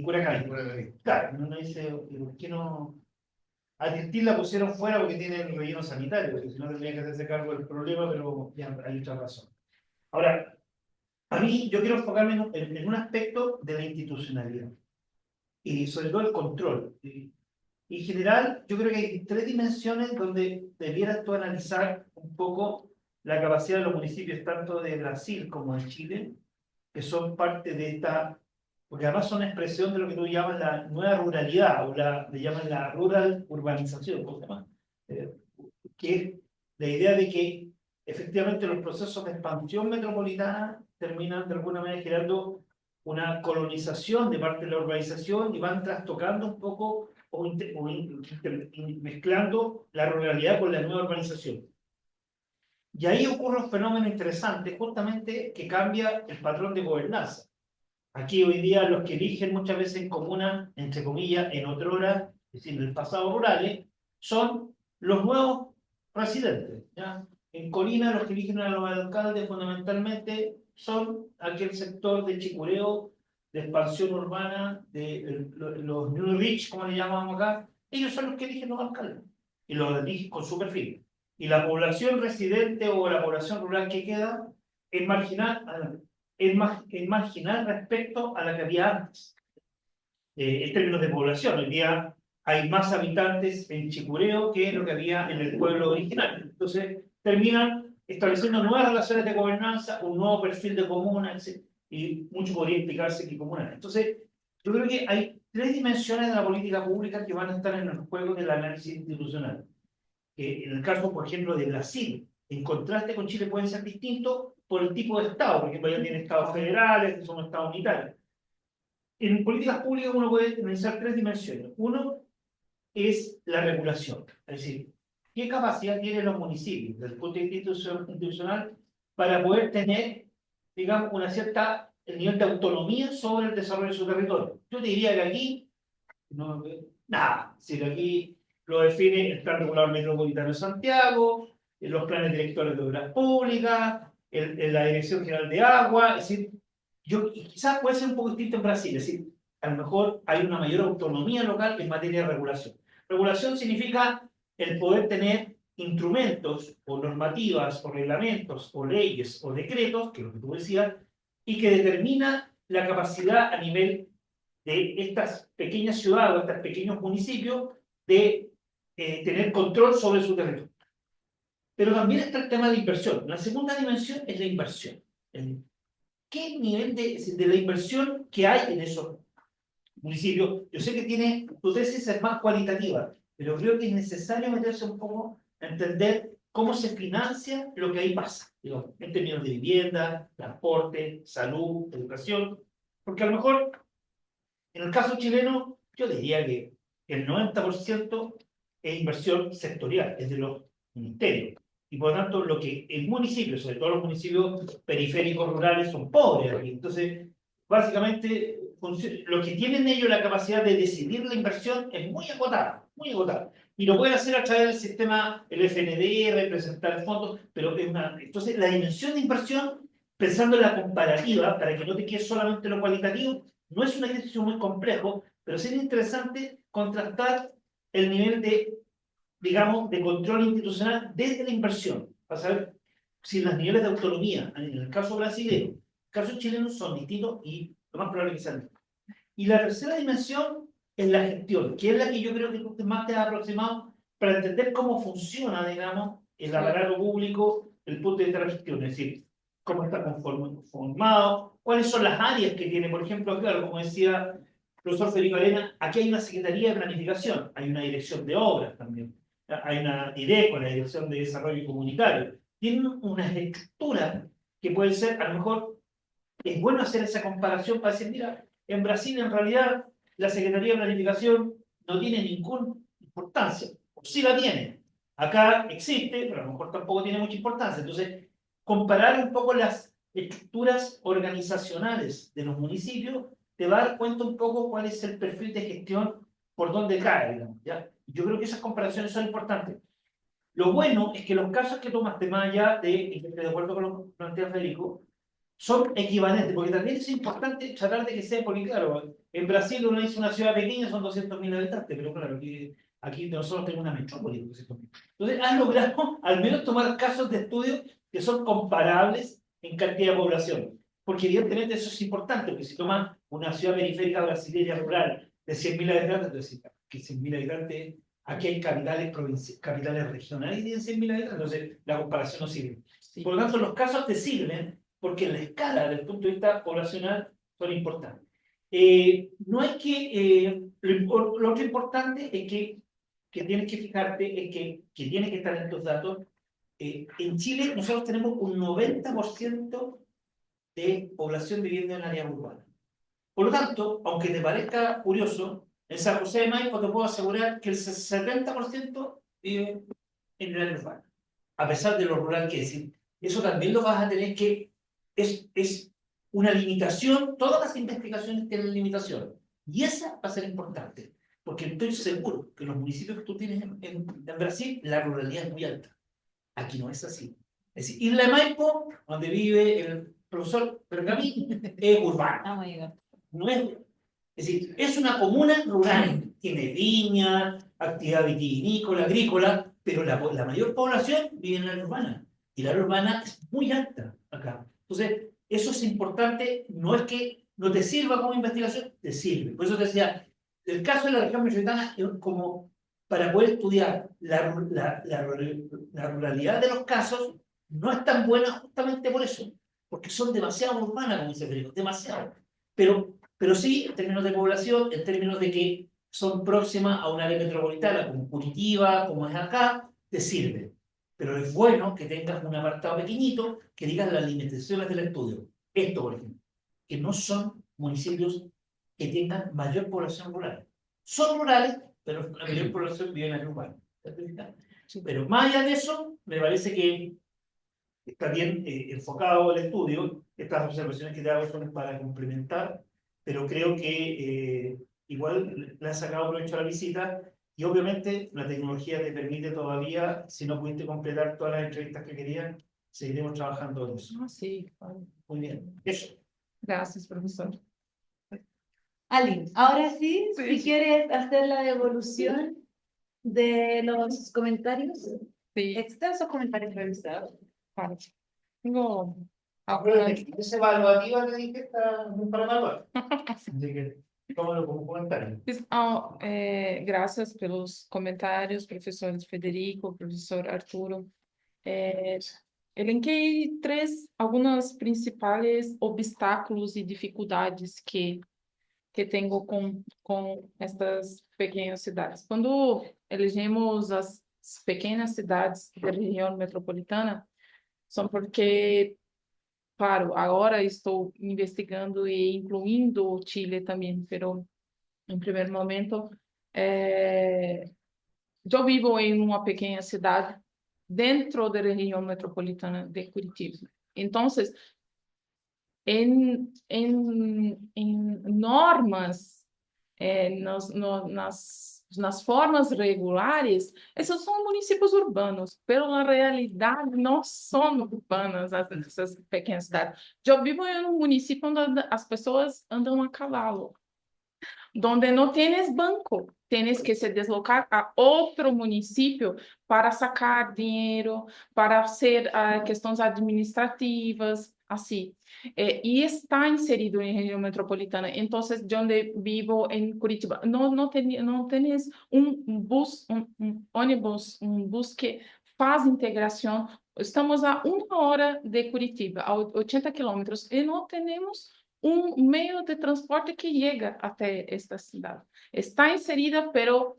Curacay. Claro, uno dice, ¿por qué no? A Tiltil la pusieron fuera porque tiene el relleno sanitario, porque si no tendría que hacerse cargo del problema, pero ya hay otra razón. Ahora, a mí yo quiero enfocarme en un aspecto de la institucionalidad y sobre todo el control. En general, yo creo que hay tres dimensiones donde debieras tú analizar un poco la capacidad de los municipios, tanto de Brasil como de Chile, que son parte de esta, porque además son expresión de lo que tú llamas la nueva ruralidad, o le llaman la rural urbanización, ¿cómo se llama? Que es la idea de que efectivamente los procesos de expansión metropolitana terminan de alguna manera generando una colonización de parte de la urbanización y van trastocando un poco o mezclando la ruralidad con la nueva urbanización. Y ahí ocurre un fenómeno interesante, justamente que cambia el patrón de gobernanza. Aquí hoy día los que eligen muchas veces en comunas, entre comillas, en otrora, es decir, en el pasado rurales, son los nuevos residentes, ¿ya? En Colina los que eligen a los alcaldes fundamentalmente son aquel sector de chicureo, de expansión urbana, de los New Rich, como le llamamos acá. Ellos son los que eligen los alcaldes y los eligen con su perfil. Y la población residente o la población rural que queda es marginal, es marginal respecto a la que había antes. En términos de población, hoy día hay más habitantes en Chicureo que lo que había en el pueblo original. Entonces, terminan estableciendo nuevas relaciones de gobernanza, un nuevo perfil de comuna, etc. Y mucho podría implicarse que comunal. Entonces, yo creo que hay tres dimensiones de la política pública que van a estar en el juego del análisis institucional. En el caso, por ejemplo, de Brasil, en contraste con Chile, pueden ser distintos por el tipo de Estado. Por ejemplo, ya tiene Estados federales, que son Estados unitarios. En políticas públicas uno puede analizar tres dimensiones. Uno es la regulación, es decir, qué capacidad tienen los municipios desde el punto de vista institucional para poder tener digamos, el nivel de autonomía sobre el desarrollo de su territorio. Yo te diría que aquí, no, nada, si aquí lo define el Plan Regulador Metropolitano de Santiago, los planes directores de obras públicas, la Dirección General de Agua, es decir, y quizás puede ser un poco distinto en Brasil, es decir, a lo mejor hay una mayor autonomía local en materia de regulación. Regulación significa el poder tener instrumentos o normativas o reglamentos o leyes o decretos, que es lo que tú decías, y que determina la capacidad a nivel de estas pequeñas ciudades o estos pequeños municipios de tener control sobre su territorio. Pero también está el tema de inversión. La segunda dimensión es la inversión. ¿Qué nivel de la inversión que hay en esos municipios? Yo sé que tu tesis es más cualitativa, pero creo que es necesario meterse un poco a entender cómo se financia lo que ahí pasa, digo, en términos de vivienda, transporte, salud, educación, porque a lo mejor en el caso chileno yo diría que el 90% es inversión sectorial, es de los ministerios. Y por lo tanto, lo que el municipio, sobre todo los municipios periféricos rurales, son pobres aquí. Entonces, básicamente, lo que tienen ellos la capacidad de decidir la inversión es muy acotada, muy acotada. Y lo pueden hacer a través del sistema, el FND, representar fondos, pero entonces la dimensión de inversión, pensando en la comparativa, para que no te quede solamente lo cualitativo, no es un ejercicio muy complejo, pero sería interesante contrastar el nivel de, digamos, de control institucional desde la inversión, para saber si los niveles de autonomía, en el caso brasileño, en el caso chileno, son distintos y lo más probable que sean distintos. Y la tercera dimensión es la gestión, que es la que yo creo que tú más te has aproximado para entender cómo funciona, digamos, el aparato público, el punto de vista de la gestión, es decir, cómo está conformado, cuáles son las áreas que tiene, por ejemplo, claro, como decía el profesor Federico Arena, aquí hay una Secretaría de Planificación, hay una Dirección de Obras también, hay una DIRECO, la Dirección de Desarrollo Comunitario, tienen unas estructuras que pueden ser, a lo mejor, es bueno hacer esa comparación para decir, mira, en Brasil en realidad la Secretaría de Planificación no tiene ninguna importancia, o sí la tiene. Acá existe, pero a lo mejor tampoco tiene mucha importancia. Entonces, comparar un poco las estructuras organizacionales de los municipios te va a dar cuenta un poco cuál es el perfil de gestión por dónde cae, digamos, ¿ya? Yo creo que esas comparaciones son importantes. Lo bueno es que los casos que tomaste más allá y que estoy de acuerdo con lo que plantea Federico, son equivalentes, porque también es importante tratar de que sea, porque claro, en Brasil uno dice una ciudad pequeña son 200.000 habitantes, pero claro, aquí nosotros tenemos una metrópoli de 200.000. Entonces han logrado al menos tomar casos de estudio que son comparables en cantidad de población, porque evidentemente eso es importante, porque si toman una ciudad periférica brasileña rural de 100.000 habitantes, entonces que 100.000 habitantes, aquí hay capitales regionales y tienen 100.000 habitantes, entonces la comparación no sirve. Sí. Por lo tanto, los casos te sirven porque en la escala, desde el punto de vista poblacional, son importantes. No hay que, lo otro importante es que tienes que fijarte, es que tienes que estar en estos datos. En Chile nosotros tenemos un 90% de población viviendo en área urbana. Por lo tanto, aunque te parezca curioso, en San José de Maipo te puedo asegurar que el 70% vive en el área urbana, a pesar de lo rural que decir. Eso también lo vas a tener que es una limitación, todas las investigaciones tienen limitación. Y esa va a ser importante, porque estoy seguro que los municipios que tú tienes en Brasil, la ruralidad es muy alta. Aquí no es así. Es decir, Isla de Maipo, donde vive el profesor Pergamín, es urbana. Oh my God. No es decir, es una comuna rural, tiene viña, actividad vitivinícola, agrícola, pero la mayor población vive en la área urbana. Y la área urbana es muy alta acá. Entonces, eso es importante, no es que no te sirva como investigación, te sirve. Por eso te decía, el caso de la región metropolitana es como para poder estudiar la ruralidad de los casos, no es tan buena justamente por eso, porque son demasiado urbanas, como dice Federico, demasiado. Pero sí, en términos de población, en términos de que son próximas a un área metropolitana, como Curitiba, como es acá, te sirve. Pero es bueno que tengas un apartado pequeñito que digas las limitaciones del estudio. Esto, por ejemplo, que no son municipios que tengan mayor población rural. Son rurales, pero la mayor población vive en área urbana. Pero más allá de eso, me parece que está bien enfocado el estudio, estas observaciones que te hago son para complementar, pero creo que igual le han sacado provecho a la visita y obviamente la tecnología te permite todavía, si no pudiste completar todas las entrevistas que querías, seguiremos trabajando en eso. Ah, sí, claro. Muy bien, eso. Gracias, profesor. Aline, ahora sí, Sí. si quieres hacer la devolución de los comentarios, Sí, extensos comentarios revisados. claro. Tengo Acuérdate algunas... que esa evaluativa te dije está para evaluar. Así que tómalo como comentario. Graças pelos comentários, professor Federico, professor Arturo. Elenquei algumas principais obstáculos e dificuldades que tenho com estas pequenas cidades. Quando elegemos as pequenas cidades da região metropolitana, são porque, claro, agora estou investigando e incluindo o Chile também, pero em primeiro momento, eu vivo em uma pequena cidade dentro da região metropolitana de Curitiba. Então, em normas, nas formas regulares, esses são municípios urbanos, pela realidade não são urbanas essas pequenas cidades. Eu vivo em um município onde as pessoas andam a cavalo, donde no tienes banco, tienes que se deslocar a outro município para sacar dinheiro, para hacer questões administrativas, assim. E está inserido em região metropolitana. Então, onde vivo em Curitiba, não tienes bus, ônibus, bus que faz integração. Estamos a 1 hora de Curitiba, a 80 quilômetros, e não temos meio de transporte que chega até esta cidade. Está inserida, pero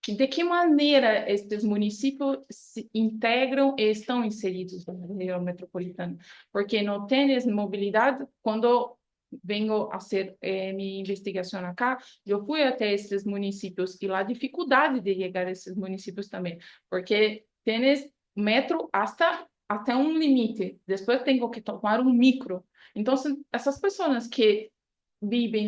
de que maneira estes municípios se integram e estão inseridos na região metropolitana? Porque não tens mobilidade. Quando venho a fazer minha investigação acá, eu fui até esses municípios e lá a dificuldade de chegar a esses municípios também, porque tens metro até um limite, depois tenho que tomar um micro. Então, essas pessoas que vivem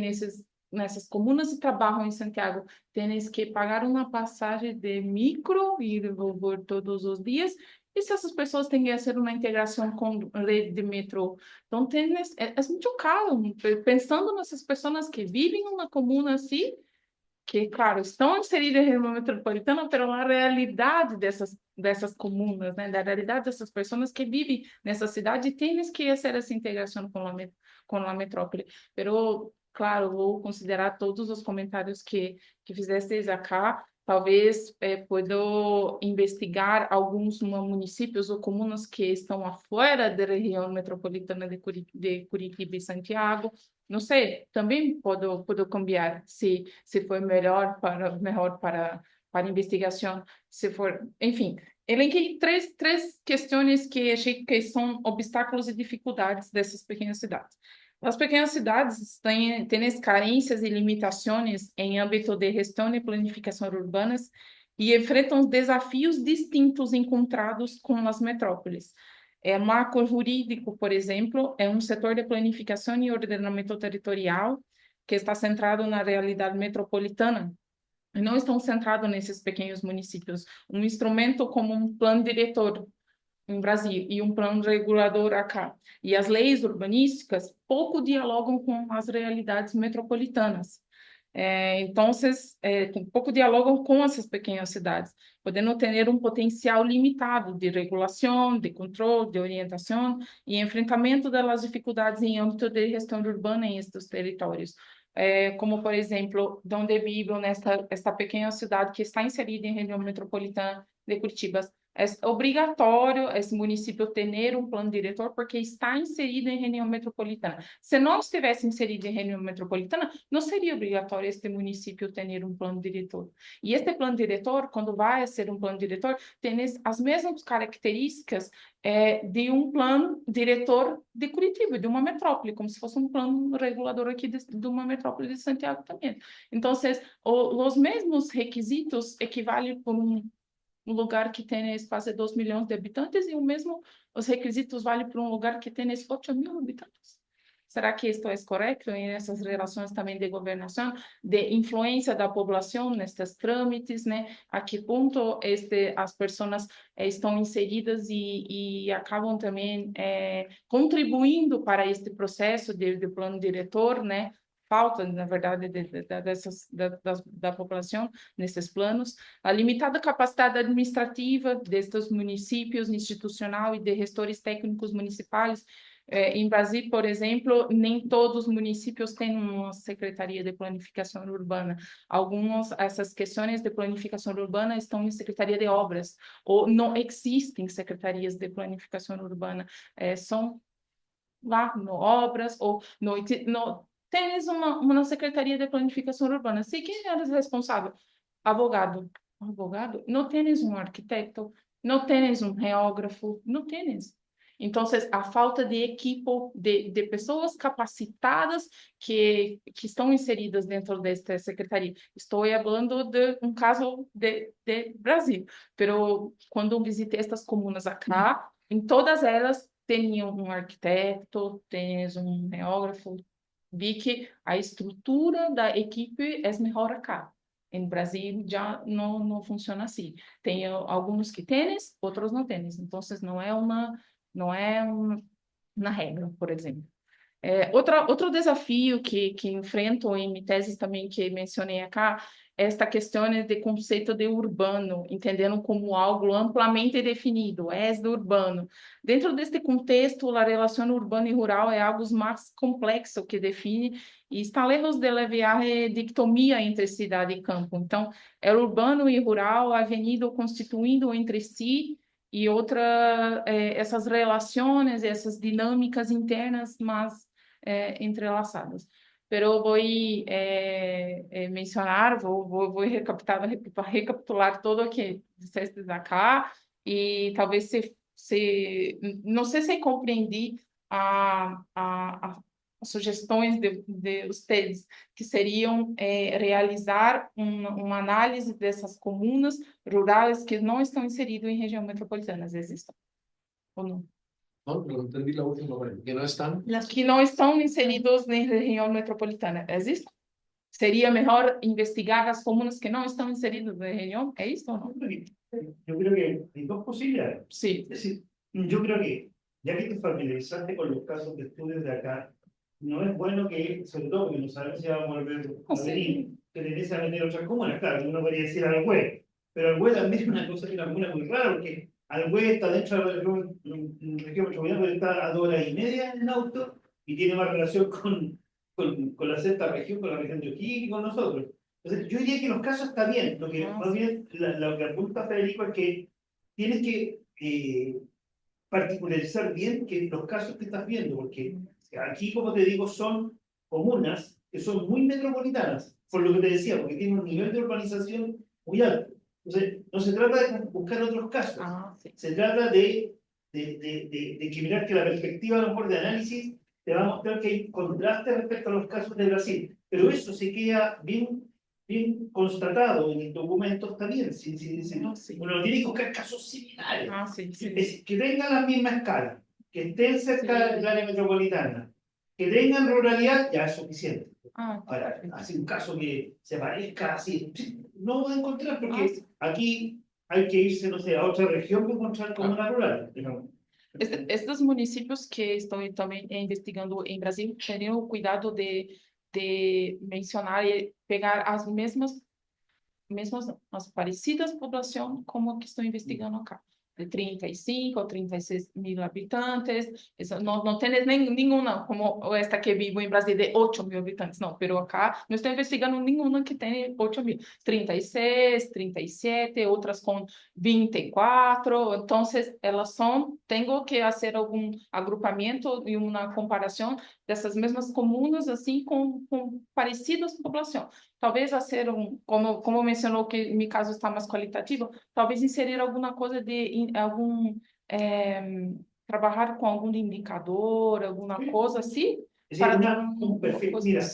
nessas comunas e trabalham em Santiago, tens que pagar uma passagem de micro e devolver todos os dias. E se essas pessoas têm que fazer uma integração com rede de metrô? Então, é muito caro. Pensando nessas pessoas que vivem numa comuna assim, que, claro, estão inseridas em região metropolitana, mas a realidade dessas comunas, né, da realidade dessas pessoas que vivem nessa cidade, têm que fazer essa integração com a metrópole. Pero, claro, vou considerar todos os comentários que fizestes acá. Talvez puedo investigar alguns municípios ou comunas que estão afora da região metropolitana de Curitiba e Santiago. Não sei, também posso cambiar se for melhor para investigação, se for, enfim. Elenquei três questões que achei que são obstáculos e dificuldades dessas pequenas cidades. As pequenas cidades têm carências e limitações em âmbito de gestão e planificação urbanas e enfrentam desafios distintos encontrados com as metrópoles. O marco jurídico, por exemplo, é um setor de planificação e ordenamento territorial que está centrado na realidade metropolitana e não estão centrados nesses pequenos municípios. Um instrumento como um plano diretor em Brasil e um plano regulador acá. E as leis urbanísticas pouco dialogam com as realidades metropolitanas. Então, pouco dialogam com essas pequenas cidades, podendo ter um potencial limitado de regulação, de controle, de orientação e enfrentamento das dificuldades em âmbito de gestão urbana em estes territórios. Como, por exemplo, onde vivo esta pequena cidade que está inserida em região metropolitana de Curitiba. É obrigatório esse município ter um plano diretor porque está inserido em região metropolitana. Se não estivesse inserido em região metropolitana, não seria obrigatório este município ter um plano diretor. E este plano diretor, quando vai ser um plano diretor, tem as mesmas características de um plano diretor de Curitiba, de uma metrópole, como se fosse um plano regulador aqui de uma metrópole de Santiago também. Então, os mesmos requisitos equivalem por lugar que tem quase 2 milhões de habitantes e os requisitos valem para lugar que tem 8 mil habitantes. Será que isto é correto em essas relações também de governação, de influência da população nestes trâmites, né? A que ponto as pessoas estão inseridas e acabam também contribuindo para este processo de plano diretor, né? Falta, na verdade, da população nesses planos, a limitada capacidade administrativa destes municípios, institucional e de gestores técnicos municipais. Em Brasil, por exemplo, nem todos os municípios têm uma secretaria de planificação urbana. Essas questões de planificação urbana estão em secretaria de obras, ou não existem secretarias de planificação urbana, são lá no obras, ou tens uma secretaria de planificação urbana. Se quem é o responsável? Advogado. Advogado? Não tens um arquiteto, não tens um geógrafo, não tens. Então, a falta de equipe, de pessoas capacitadas que estão inseridas dentro desta secretaria. Estou falando de um caso de Brasil, mas quando visitei estas comunas acá, em todas elas, tinham um arquiteto, tens um geógrafo, vi que a estrutura da equipe é melhor acá. Em Brasil já não funciona assim. Tem alguns que têm, outros não têm. Então, não é uma regra, por exemplo. Outro desafio que enfrento em minha tese também, que mencionei acá, é esta questão de conceito de urbano, entendendo como algo amplamente definido, do urbano. Dentro deste contexto, a relação urbano e rural é algo mais complexo que define e está lejos de levar a dicotomia entre cidade e campo. Então, é urbano e rural avenido constituindo entre si e essas relações, essas dinâmicas internas, mas entrelaçadas. Pero vou mencionar, vou recapitular tudo o que disseste acá e talvez não sei se compreendi as sugestões de vocês, que seriam realizar uma análise dessas comunas rurais que não estão inseridas em região metropolitana, existem ou não? No entendí la última parte. ¿Que no están? Que não estão inseridos em região metropolitana, existem? Seria melhor investigar as comunas que não estão inseridas na região? ¿É isso ou não? Yo creo que hay dos posibilidades. Sí. Es decir, yo creo que, ya que te familiarizaste con los casos de estudios de acá, no es bueno que, sobre todo porque no sabemos si vamos a volver a venir, que te empiece a meter otras comunas. Claro, uno podría decir Alhué, pero Alhué también es una cosa que una comuna muy rara, porque Alhué está dentro de la región metropolitana, pero está a 2 horas y media en auto y tiene más relación con la sexta región, con la región de O'Higgins y con nosotros. Entonces, yo diría que los casos está bien, lo que más bien lo que apunta Federico es que tienes que particularizar bien que los casos que estás viendo, porque aquí, como te digo, son comunas que son muy metropolitanas, por lo que te decía, porque tienen un nivel de urbanización muy alto. Entonces, no se trata de buscar otros casos, se trata de que mirar que la perspectiva a lo mejor de análisis te va a mostrar que hay contraste respecto a los casos de Brasil, pero eso se queda bien constatado en el documento, está bien. Uno tiene que buscar casos similares, que tengan la misma escala, que estén cerca del área metropolitana, que tengan ruralidad, ya es suficiente. Ahora, así un caso que se parezca así, no va a encontrar, porque aquí hay que irse, no sé, a otra región para encontrar comunas rurales. Estes municípios que estou também investigando em Brasil teriam o cuidado de mencionar e pegar as parecidas populações como que estou investigando acá, de 35 ou 36 mil habitantes. Não tem nenhuma como esta que vivo em Brasília de 8 mil habitantes, não, pero acá não estou investigando nenhuma que tenha 8 mil, 36, 37, outras com 24, então elas tenho que fazer algum agrupamento e uma comparação dessas mesmas comunas, assim, com parecidas populações. Talvez fazer como mencionou que no caso está mais qualitativo, talvez inserir alguma coisa trabalhar com algum indicador, alguma coisa assim, para dar un perfil. Mira,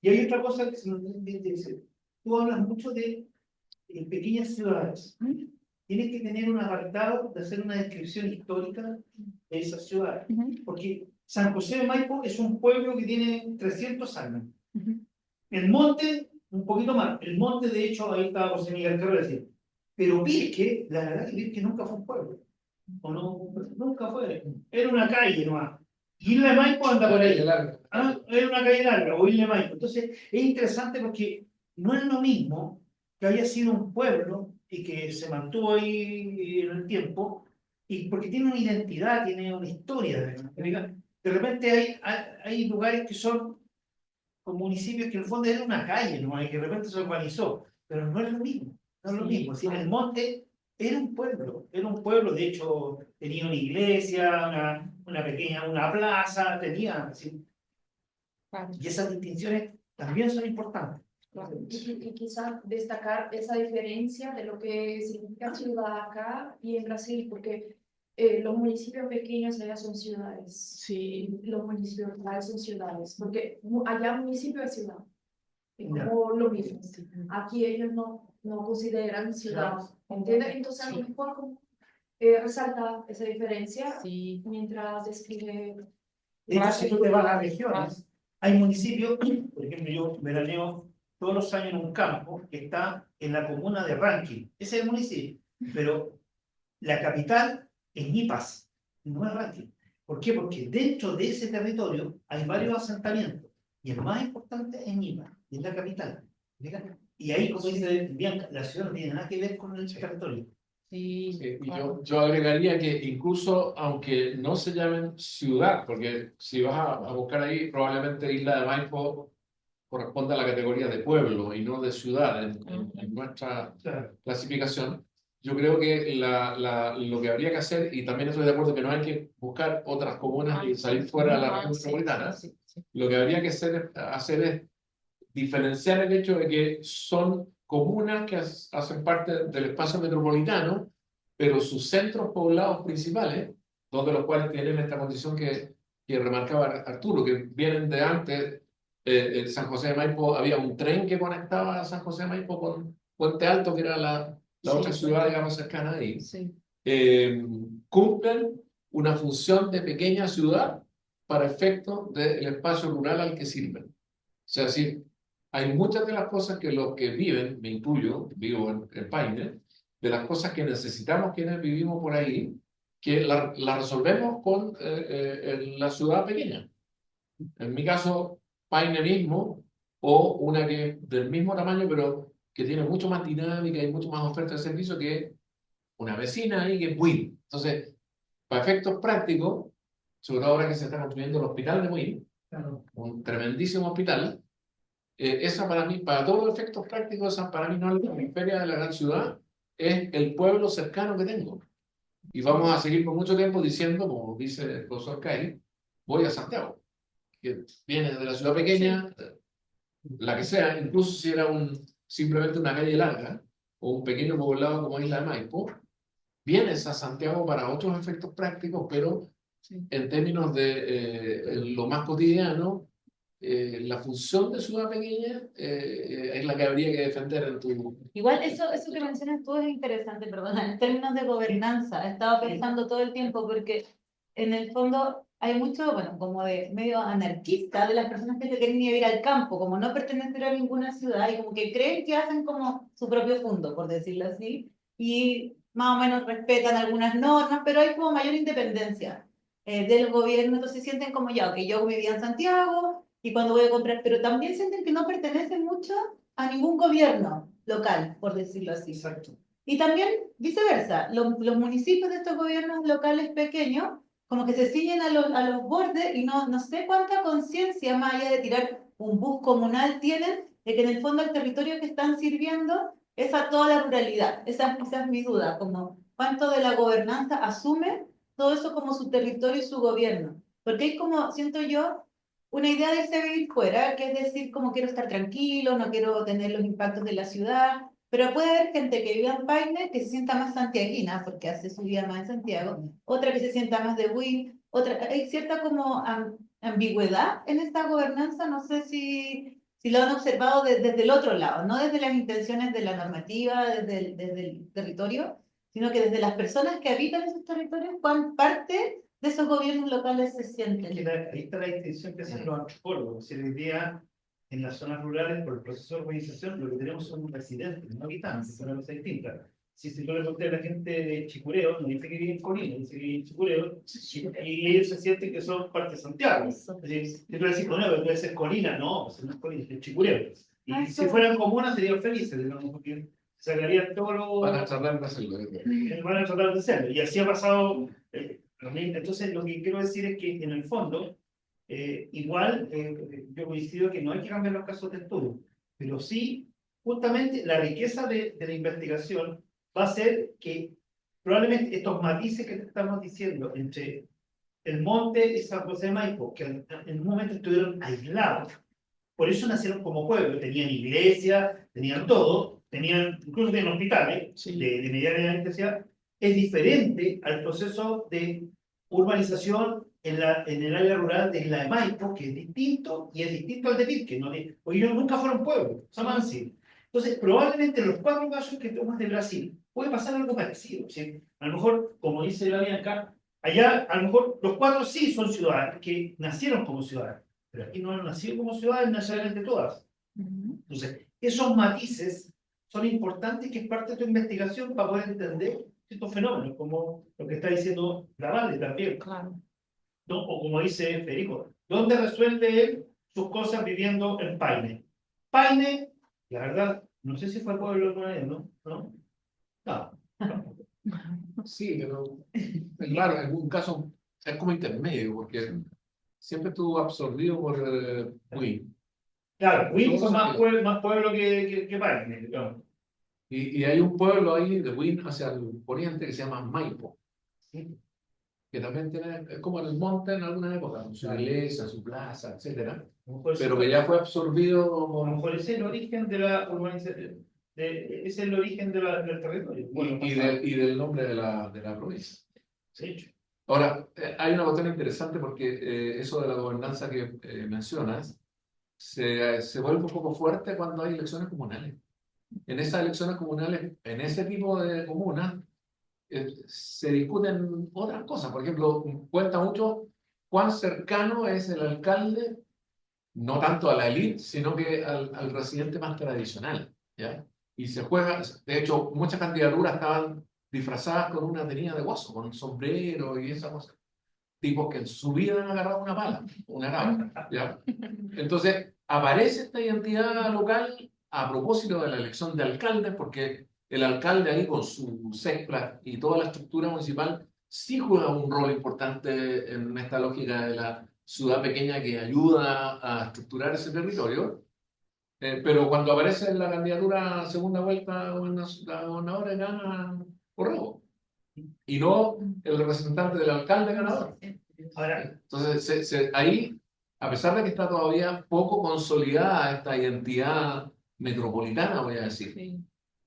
y hay otra cosa que se nos dice, tú hablas mucho de pequeñas ciudades. tienes que tener un apartado de hacer una descripción histórica de esa ciudad. Porque San José de Maipo es un pueblo que tiene 300 años. El monte, un poquito más. El monte, de hecho, ahí estaba José Miguel Terro decir. Pero Pirque, la verdad es que Pirque nunca fue un pueblo. O no, nunca fue. Era una calle nomás. Isla de Maipo anda por ahí. Ah, era una calle larga, o Isla de Maipo. Entonces, es interesante porque no es lo mismo que haya sido un pueblo y que se mantuvo ahí en el tiempo, y porque tiene una identidad, tiene una historia. De repente hay lugares que son con municipios que en el fondo era una calle, ¿no? Y que de repente se urbanizó, pero no es lo mismo, no es lo mismo. Si en el monte era un pueblo, de hecho tenía una iglesia, una pequeña, una plaza, tenía, ¿sí? Claro. Y esas distinciones también son importantes. Y quizás destacar esa diferencia de lo que significa ciudad acá y en Brasil, porque los municipios pequeños allá son ciudades. Sí. Los municipios rurales son ciudades, porque allá municipio es ciudad. Es Ya. como lo mismo. Aquí ellos no consideran ciudad. ¿Entiendes? Entonces a lo mejor como, resalta esa diferencia Sí. mientras describe. De hecho, si tú te vas a regiones, hay municipios, por ejemplo, yo veraneo todos los años en un campo que está en la comuna de Ranking. Ese es el municipio, pero la capital es Ñipas, no es Ranking. ¿Por qué? Porque dentro de ese territorio hay varios asentamientos, y el más importante es Ñipas, y es la capital. Y ahí, como dice Bianca, la ciudad no tiene nada que ver con el territorio. Sí, Sí, y claro. yo agregaría que incluso aunque no se llamen ciudad, porque si vas a buscar ahí, probablemente Isla de Maipo corresponde a la categoría de pueblo y no de ciudad en nuestra Claro. clasificación. Yo creo que lo que habría que hacer, y también estoy de acuerdo que no hay que buscar otras comunas y salir fuera de la región metropolitana, Sí. lo que habría que hacer es diferenciar el hecho de que son comunas que hacen parte del espacio metropolitano, pero sus centros poblados principales, dos de los cuales tienen esta condición que remarcaba Arturo, que vienen de antes. En San José de Maipo había un tren que conectaba a San José de Maipo con Puente Alto, que era la otra ciudad, digamos, cercana ahí. Sí. Cumplen una función de pequeña ciudad para efectos del espacio rural al que sirven. O sea, es decir, hay muchas de las cosas que los que viven, me incluyo, vivo en Paine, de las cosas que necesitamos quienes vivimos por ahí, que la resolvemos con la ciudad pequeña. En mi caso, Paine mismo, o una que es del mismo tamaño, pero que tiene mucho más dinámica y mucho más oferta de servicio que una vecina ahí que es Buin. Entonces, para efectos prácticos, sobre todo ahora que se está construyendo el hospital de Buin, Claro. un tremendísimo hospital, esa para mí, para todos los efectos prácticos, esa para mí no es la periferia de la gran ciudad, es el pueblo cercano que tengo. Y vamos a seguir por mucho tiempo diciendo, como dice el profesor Kai, voy a Santiago, que viene de la ciudad pequeña, la que sea, incluso si era simplemente una calle larga o un pequeño poblado como Isla de Maipo, vienes a Santiago para otros efectos prácticos, pero en términos de lo más cotidiano, la función de ciudad pequeña es la que habría que defender en tu... Igual eso que mencionas tú es interesante, perdona, en términos de gobernanza, he estado pensando todo el tiempo porque en el fondo hay mucho, bueno, como de medio anarquista de las personas que se quieren ir al campo, como no pertenecer a ninguna ciudad y como que creen que hacen como su propio mundo, por decirlo así, y más o menos respetan algunas normas, pero hay como mayor independencia del gobierno, entonces sienten como ya, que yo vivía en Santiago y cuando voy a comprar, pero también sienten que no pertenecen mucho a ningún gobierno local, por decirlo así. Exacto. Y también viceversa, los municipios de estos gobiernos locales pequeños como que se ciñen a los bordes y no sé cuánta conciencia más allá de tirar un bus comunal tienen de que en el fondo el territorio que están sirviendo es a toda la ruralidad. Esa es mi duda, como cuánto de la gobernanza asume todo eso como su territorio y su gobierno. Porque hay como, siento yo, una idea de irse a vivir fuera, que es decir, como quiero estar tranquilo, no quiero tener los impactos de la ciudad, pero puede haber gente que viva en Paine que se sienta más santiaguina, porque hace su vida más en Santiago, otra que se sienta más de Buin, otra, hay cierta como ambigüedad en esta gobernanza, no sé si lo han observado desde el otro lado, no desde las intenciones de la normativa, desde el territorio, sino que desde las personas que habitan esos territorios, cuán parte de esos gobiernos locales se Es que sienten. ahí está la distinción que hacen los antropólogos. Si hoy día en las zonas rurales, por el proceso de urbanización, lo que tenemos son residentes, no habitantes, es una cosa distinta. Si tú le preguntas a la gente de Chicureo, no dice que vive en Colina, dice que vive en Chicureo, y ellos se sienten que son parte de Santiago. Es decir, si tú le decís, bueno, pero tú eres Colina, no, pues no es Colina, es Chicureo. Y si fueran comunas serían felices, digamos, porque sacarían todo lo... Van a tratar de hacerlo. Van a tratar de hacerlo. Y así ha pasado. Entonces, lo que quiero decir es que, en el fondo, igual yo coincido que no hay que cambiar los casos de estudio, pero sí, justamente, la riqueza de la investigación va a ser que probablemente estos matices que te estamos diciendo entre el monte y San José de Maipo, que en un momento estuvieron aislados, por eso nacieron como pueblo, tenían iglesia, tenían todo, incluso tenían hospitales Sí. de mediana intensidad, es diferente al proceso de urbanización en el área rural de Isla de Maipo, que es distinto, y es distinto al de Pirque, ¿no? Porque ellos nunca fueron pueblo, son así. Entonces, probablemente en los 4 casos que tomas de Brasil, puede pasar algo parecido, ¿sí? A lo mejor, como dice la acá, allá a lo mejor los 4 sí son ciudadanos, que nacieron como ciudadanos, pero aquí no han nacido como ciudadanos necesariamente todas. Entonces, esos matices son importantes, que es parte de tu investigación para poder entender estos fenómenos, como lo que está diciendo Lavalle también, Claro. ¿no? O como dice Federico, ¿dónde resuelve él sus cosas viviendo en Paine? Paine, la verdad, no sé si fue el pueblo alguna vez, ¿no? ¿No? No. Sí, pero claro, en un caso es como intermedio, porque siempre estuvo absorbido por Wynn. Claro, Wynn fue Todo más pueblo que Paine, ¿no? Y hay un pueblo ahí de Wynn hacia el poniente que se llama Maipo, que también tiene, es como en el monte en alguna época, con su Claro. iglesia, su plaza, etcétera, A lo mejor ese pero fue- que ya fue absorbido a lo por, mejor ese es el origen de la urbanización, ese es el origen del territorio. Bueno, y del nombre de la provincia. sí. Ahora, hay una cuestión interesante porque eso de la gobernanza que mencionas se vuelve un poco fuerte cuando hay elecciones comunales. En esas elecciones comunales, en ese tipo de comunas, se discuten otras cosas. Por ejemplo, cuenta mucho cuán cercano es el alcalde, no tanto a la élite, sino que al residente más tradicional, ¿ya? Y se juega, de hecho, muchas candidaturas estaban disfrazadas con una tenida de guaso, con un sombrero y esa cosa. Tipos que en su vida han agarrado una pala, una cabra, ¿ya? Entonces, aparece esta identidad local a propósito de la elección de alcaldes, porque el alcalde ahí con su SECPLA y toda la estructura municipal sí juega un rol importante en esta lógica de la ciudad pequeña que ayuda a estructurar ese territorio. Pero cuando aparece en la candidatura a segunda vuelta la gobernadora gana Correo y no el representante del alcalde ganador. Ahora, Entonces, ahí, a pesar de que está todavía poco consolidada esta identidad metropolitana, voy a decir, Sí.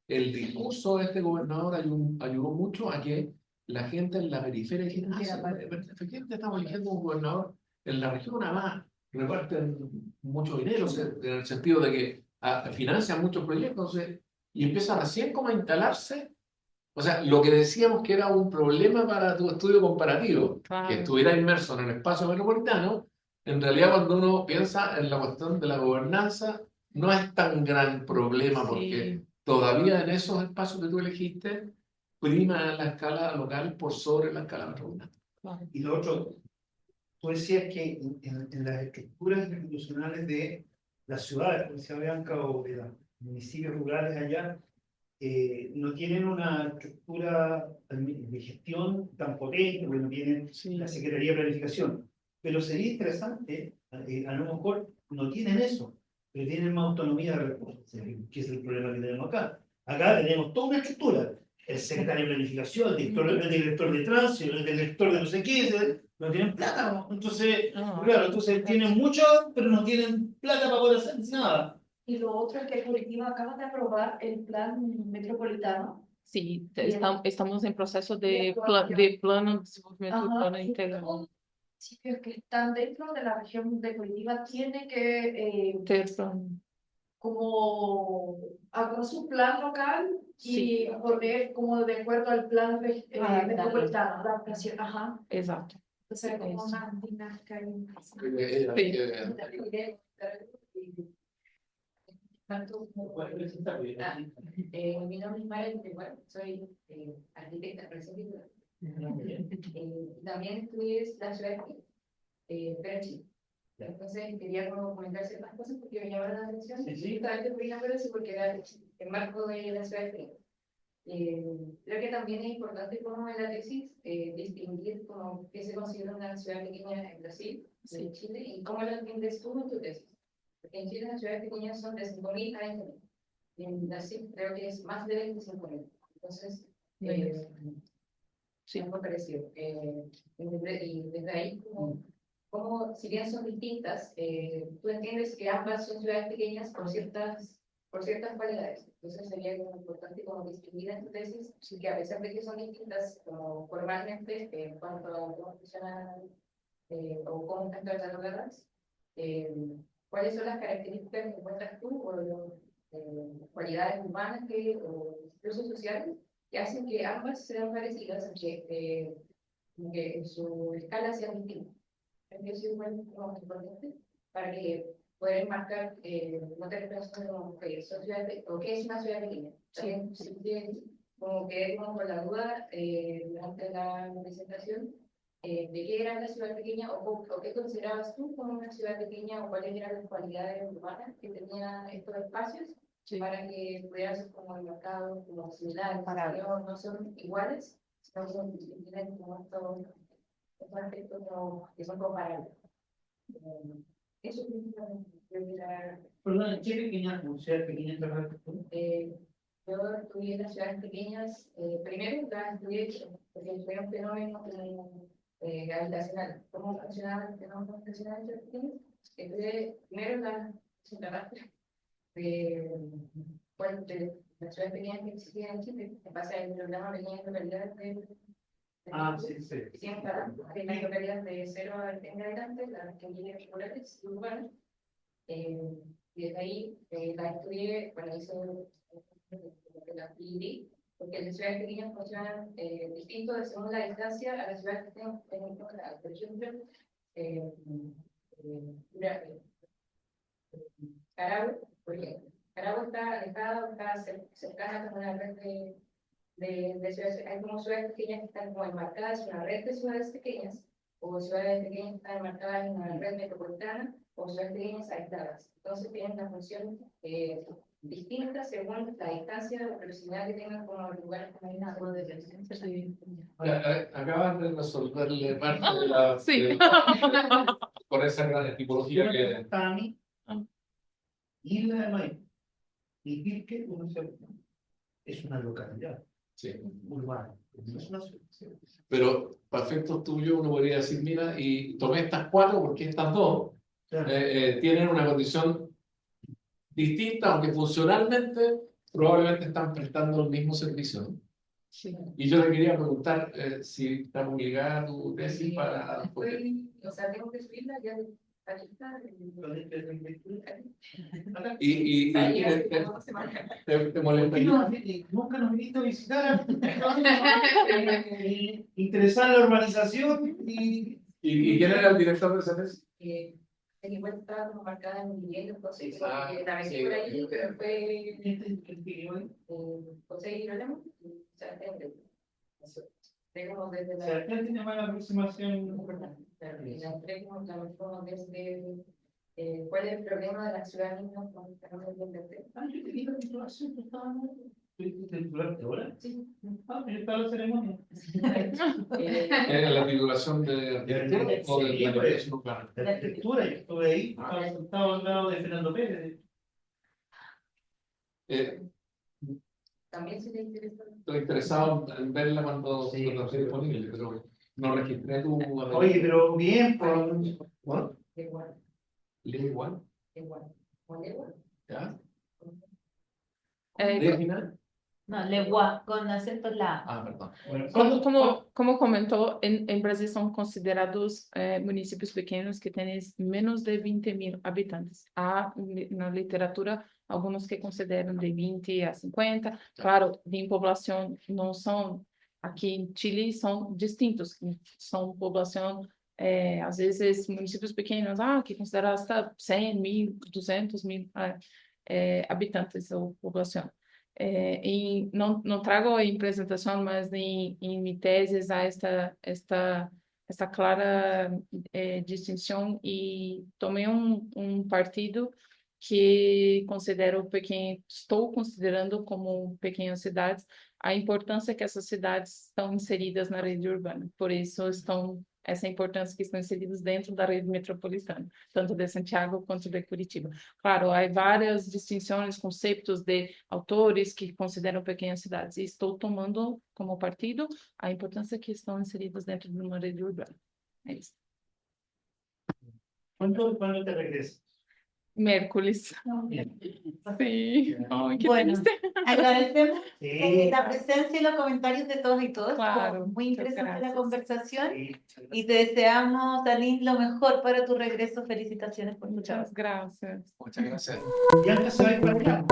el discurso de este gobernador ayudó mucho a que la gente en la periferia dijera, efectivamente estamos eligiendo un gobernador en la región, además reparten mucho dinero, en el sentido de que financian muchos proyectos, y empieza recién como a instalarse. O sea, lo que decíamos que era un problema para tu estudio comparativo, Claro. que estuviera inmerso en el espacio metropolitano, en realidad cuando uno piensa en la cuestión de la gobernanza, no es tan gran problema, Sí. porque todavía en esos espacios que tú elegiste, prima la escala local por sobre la escala metropolitana. Claro. y lo otro, tú decías que en las estructuras institucionales de las ciudades, como decía Bianca, o de los municipios rurales allá, no tienen una estructura de gestión tan potente, porque no tienen Sí. la Secretaría de Planificación. Pero sería interesante, a lo mejor no tienen eso, pero tienen más autonomía de recursos, que es el problema que tenemos acá. Acá tenemos toda una estructura, el secretario de Planificación, el director de tránsito, el director de no sé qué, no tienen plata, ¿no? Entonces, claro, entonces tienen mucho, pero no tienen plata para poder hacer nada. Y lo otro es que Curitiba acaba de aprobar el plan metropolitano. Sí, Bien. estamos en proceso De de aprobación. plano de desenvolvimiento Ajá, urbano y integral. todos los municipios que están dentro de la región de Curitiba tienen que Ter plan. como hacer su plan local Sí. y poner como de acuerdo al plan Adaptarlo. metropolitano, adaptación, ajá. Exato. Entonces, como Eso. una dinámica ahí. Mi nombre es Mara, bueno, soy arquitecta recibida. También estudié la ciudad pero en Chile. Entonces quería como comentar ciertas cosas porque me llamaron la atención. Sí, sí. Justamente por eso, porque era el marco de la ciudad de creo que también es importante como en la tesis distinguir como qué se considera una ciudad pequeña en Brasil, en Chile, y cómo lo entiendes tú en tu tesis. Porque en Chile las ciudades pequeñas son de 5.000 a 20.000. Y en Brasil creo que es más de 25.000. Entonces, Sí. algo parecido. Y desde ahí, como si bien son distintas, tú entiendes que ambas son ciudades pequeñas por ciertas cualidades. Entonces sería como importante como distinguir en tu tesis que a pesar de que son distintas como formalmente en cuanto a cómo funcionan o cómo están catalogadas, cuáles son las características que encuentras tú o cualidades humanas o incluso sociales que hacen que ambas sean parecidas, que en su escala sean distintas. Eso es muy importante para que poder marcar, no te refieres como que son ciudades, o qué es una ciudad pequeña. También, como quedé como con la duda durante la presentación de qué era la ciudad pequeña o qué considerabas tú como una ciudad pequeña o cuáles eran las cualidades urbanas que tenían estos espacios para que pudieran ser como enmarcados como similares, no son iguales, sino que tienen como estos aspectos que son comparables. Eso principalmente. Perdón, ¿qué pequeña ciudad pequeña trabajas tú? Yo estudié en las ciudades pequeñas, primero las estudié porque fue un fenómeno habitacional. ¿Cómo funcionaba el fenómeno habitacional en ciudades pequeñas? Estudié primero la de las ciudades pequeñas que existían en Chile, en base al programa Pequeñas Localidades Sí. siempre hay localidades de 0 a 20 habitantes, las que vienen rurales y urbanas. Y desde ahí la estudié, bueno, hice la PhD, porque las ciudades pequeñas funcionan distinto según la distancia a las ciudades que tenemos por ejemplo, Carabo, por ejemplo. Carabo está alejado, está cercana con una red de ciudades, hay como ciudades pequeñas que están como enmarcadas en una red de ciudades pequeñas, o ciudades pequeñas que están enmarcadas en una red metropolitana, o ciudades pequeñas aisladas. Entonces tienen una función distinta según la distancia o proximidad que tengan con los lugares que hay una zona de presencia. Acaban de resolverle parte de la... Sí. Con esa gran tipología que... Tami, Isla de Maipo y Pirque, es una localidad Sí. urbana. No es una ciudad. Pero para efectos tuyos uno podría decir, mira, y tomé estas cuatro porque estas dos Claro. tienen una condición distinta, aunque funcionalmente probablemente están prestando el mismo servicio, ¿no? Sí. Y yo le quería preguntar si está publicada tu tesis para... O sea, tengo que subirla ya de Y te molestaría. Nunca nos viniste a visitar. Interesada en la urbanización ¿Y quién era el director de esa tesis? el igual estaba como marcada en mi video, entonces sí. también sí, por ahí, pero fue José Girolamo, o sea, tenemos desde la... ¿Quién tiene más aproximación? La tenemos desde cuál es el problema de la ciudadanía con el fenómeno del ambiente. Yo te digo titulación, tú estabas titularte ahora. Sí. Yo estaba en la ceremonia. ¿Era la titulación de arquitectura o de la arquitectura urbana? De arquitectura, yo estuve ahí, estaba sentado al lado de Fernando Pérez. También se le interesa. Estoy interesado en verla cuando esté disponible, pero no registré tu... Oye, pero bien, por... Igual. Igual. Igual. ¿Cuál igual? ¿Ya? Eh, ¿De final? No, Leguá, con acento la. Ah, perdón. Bueno, Como comentó, en Brasil son considerados municipios pequeños que tienen menos de 20.000 habitantes. Há na literatura algunos que consideran de 20 a 50. Claro, en población no son, aquí en Chile son distintos, son población, às vezes municípios pequeños, que consideran hasta 100.000, 200.000 habitantes ou população. E não trago em apresentação, mas em minha tese há esta clara distinção e tomei um partido que considero pequeno, estou considerando como pequenas cidades, a importância que essas cidades estão inseridas na rede urbana. Por isso essa importância que estão inseridas dentro da rede metropolitana, tanto de Santiago quanto de Curitiba. Claro, há várias distinções, conceitos de autores que consideram pequenas cidades, e estou tomando como partido a importância que estão inseridas dentro de uma rede urbana. É isso. ¿Cuándo te regresas? Miércoles. Bien. Sí. Ay, qué Bueno, triste. agradecemos Sí, la presencia y los comentarios de todos y todas. Claro, Muy muchas interesante la gracias. conversación sí. y te deseamos, Dalín, lo mejor para tu regreso. Felicitaciones por tu trabajo. Muchas gracias. Muchas gracias. Bianca se va a ir para allá.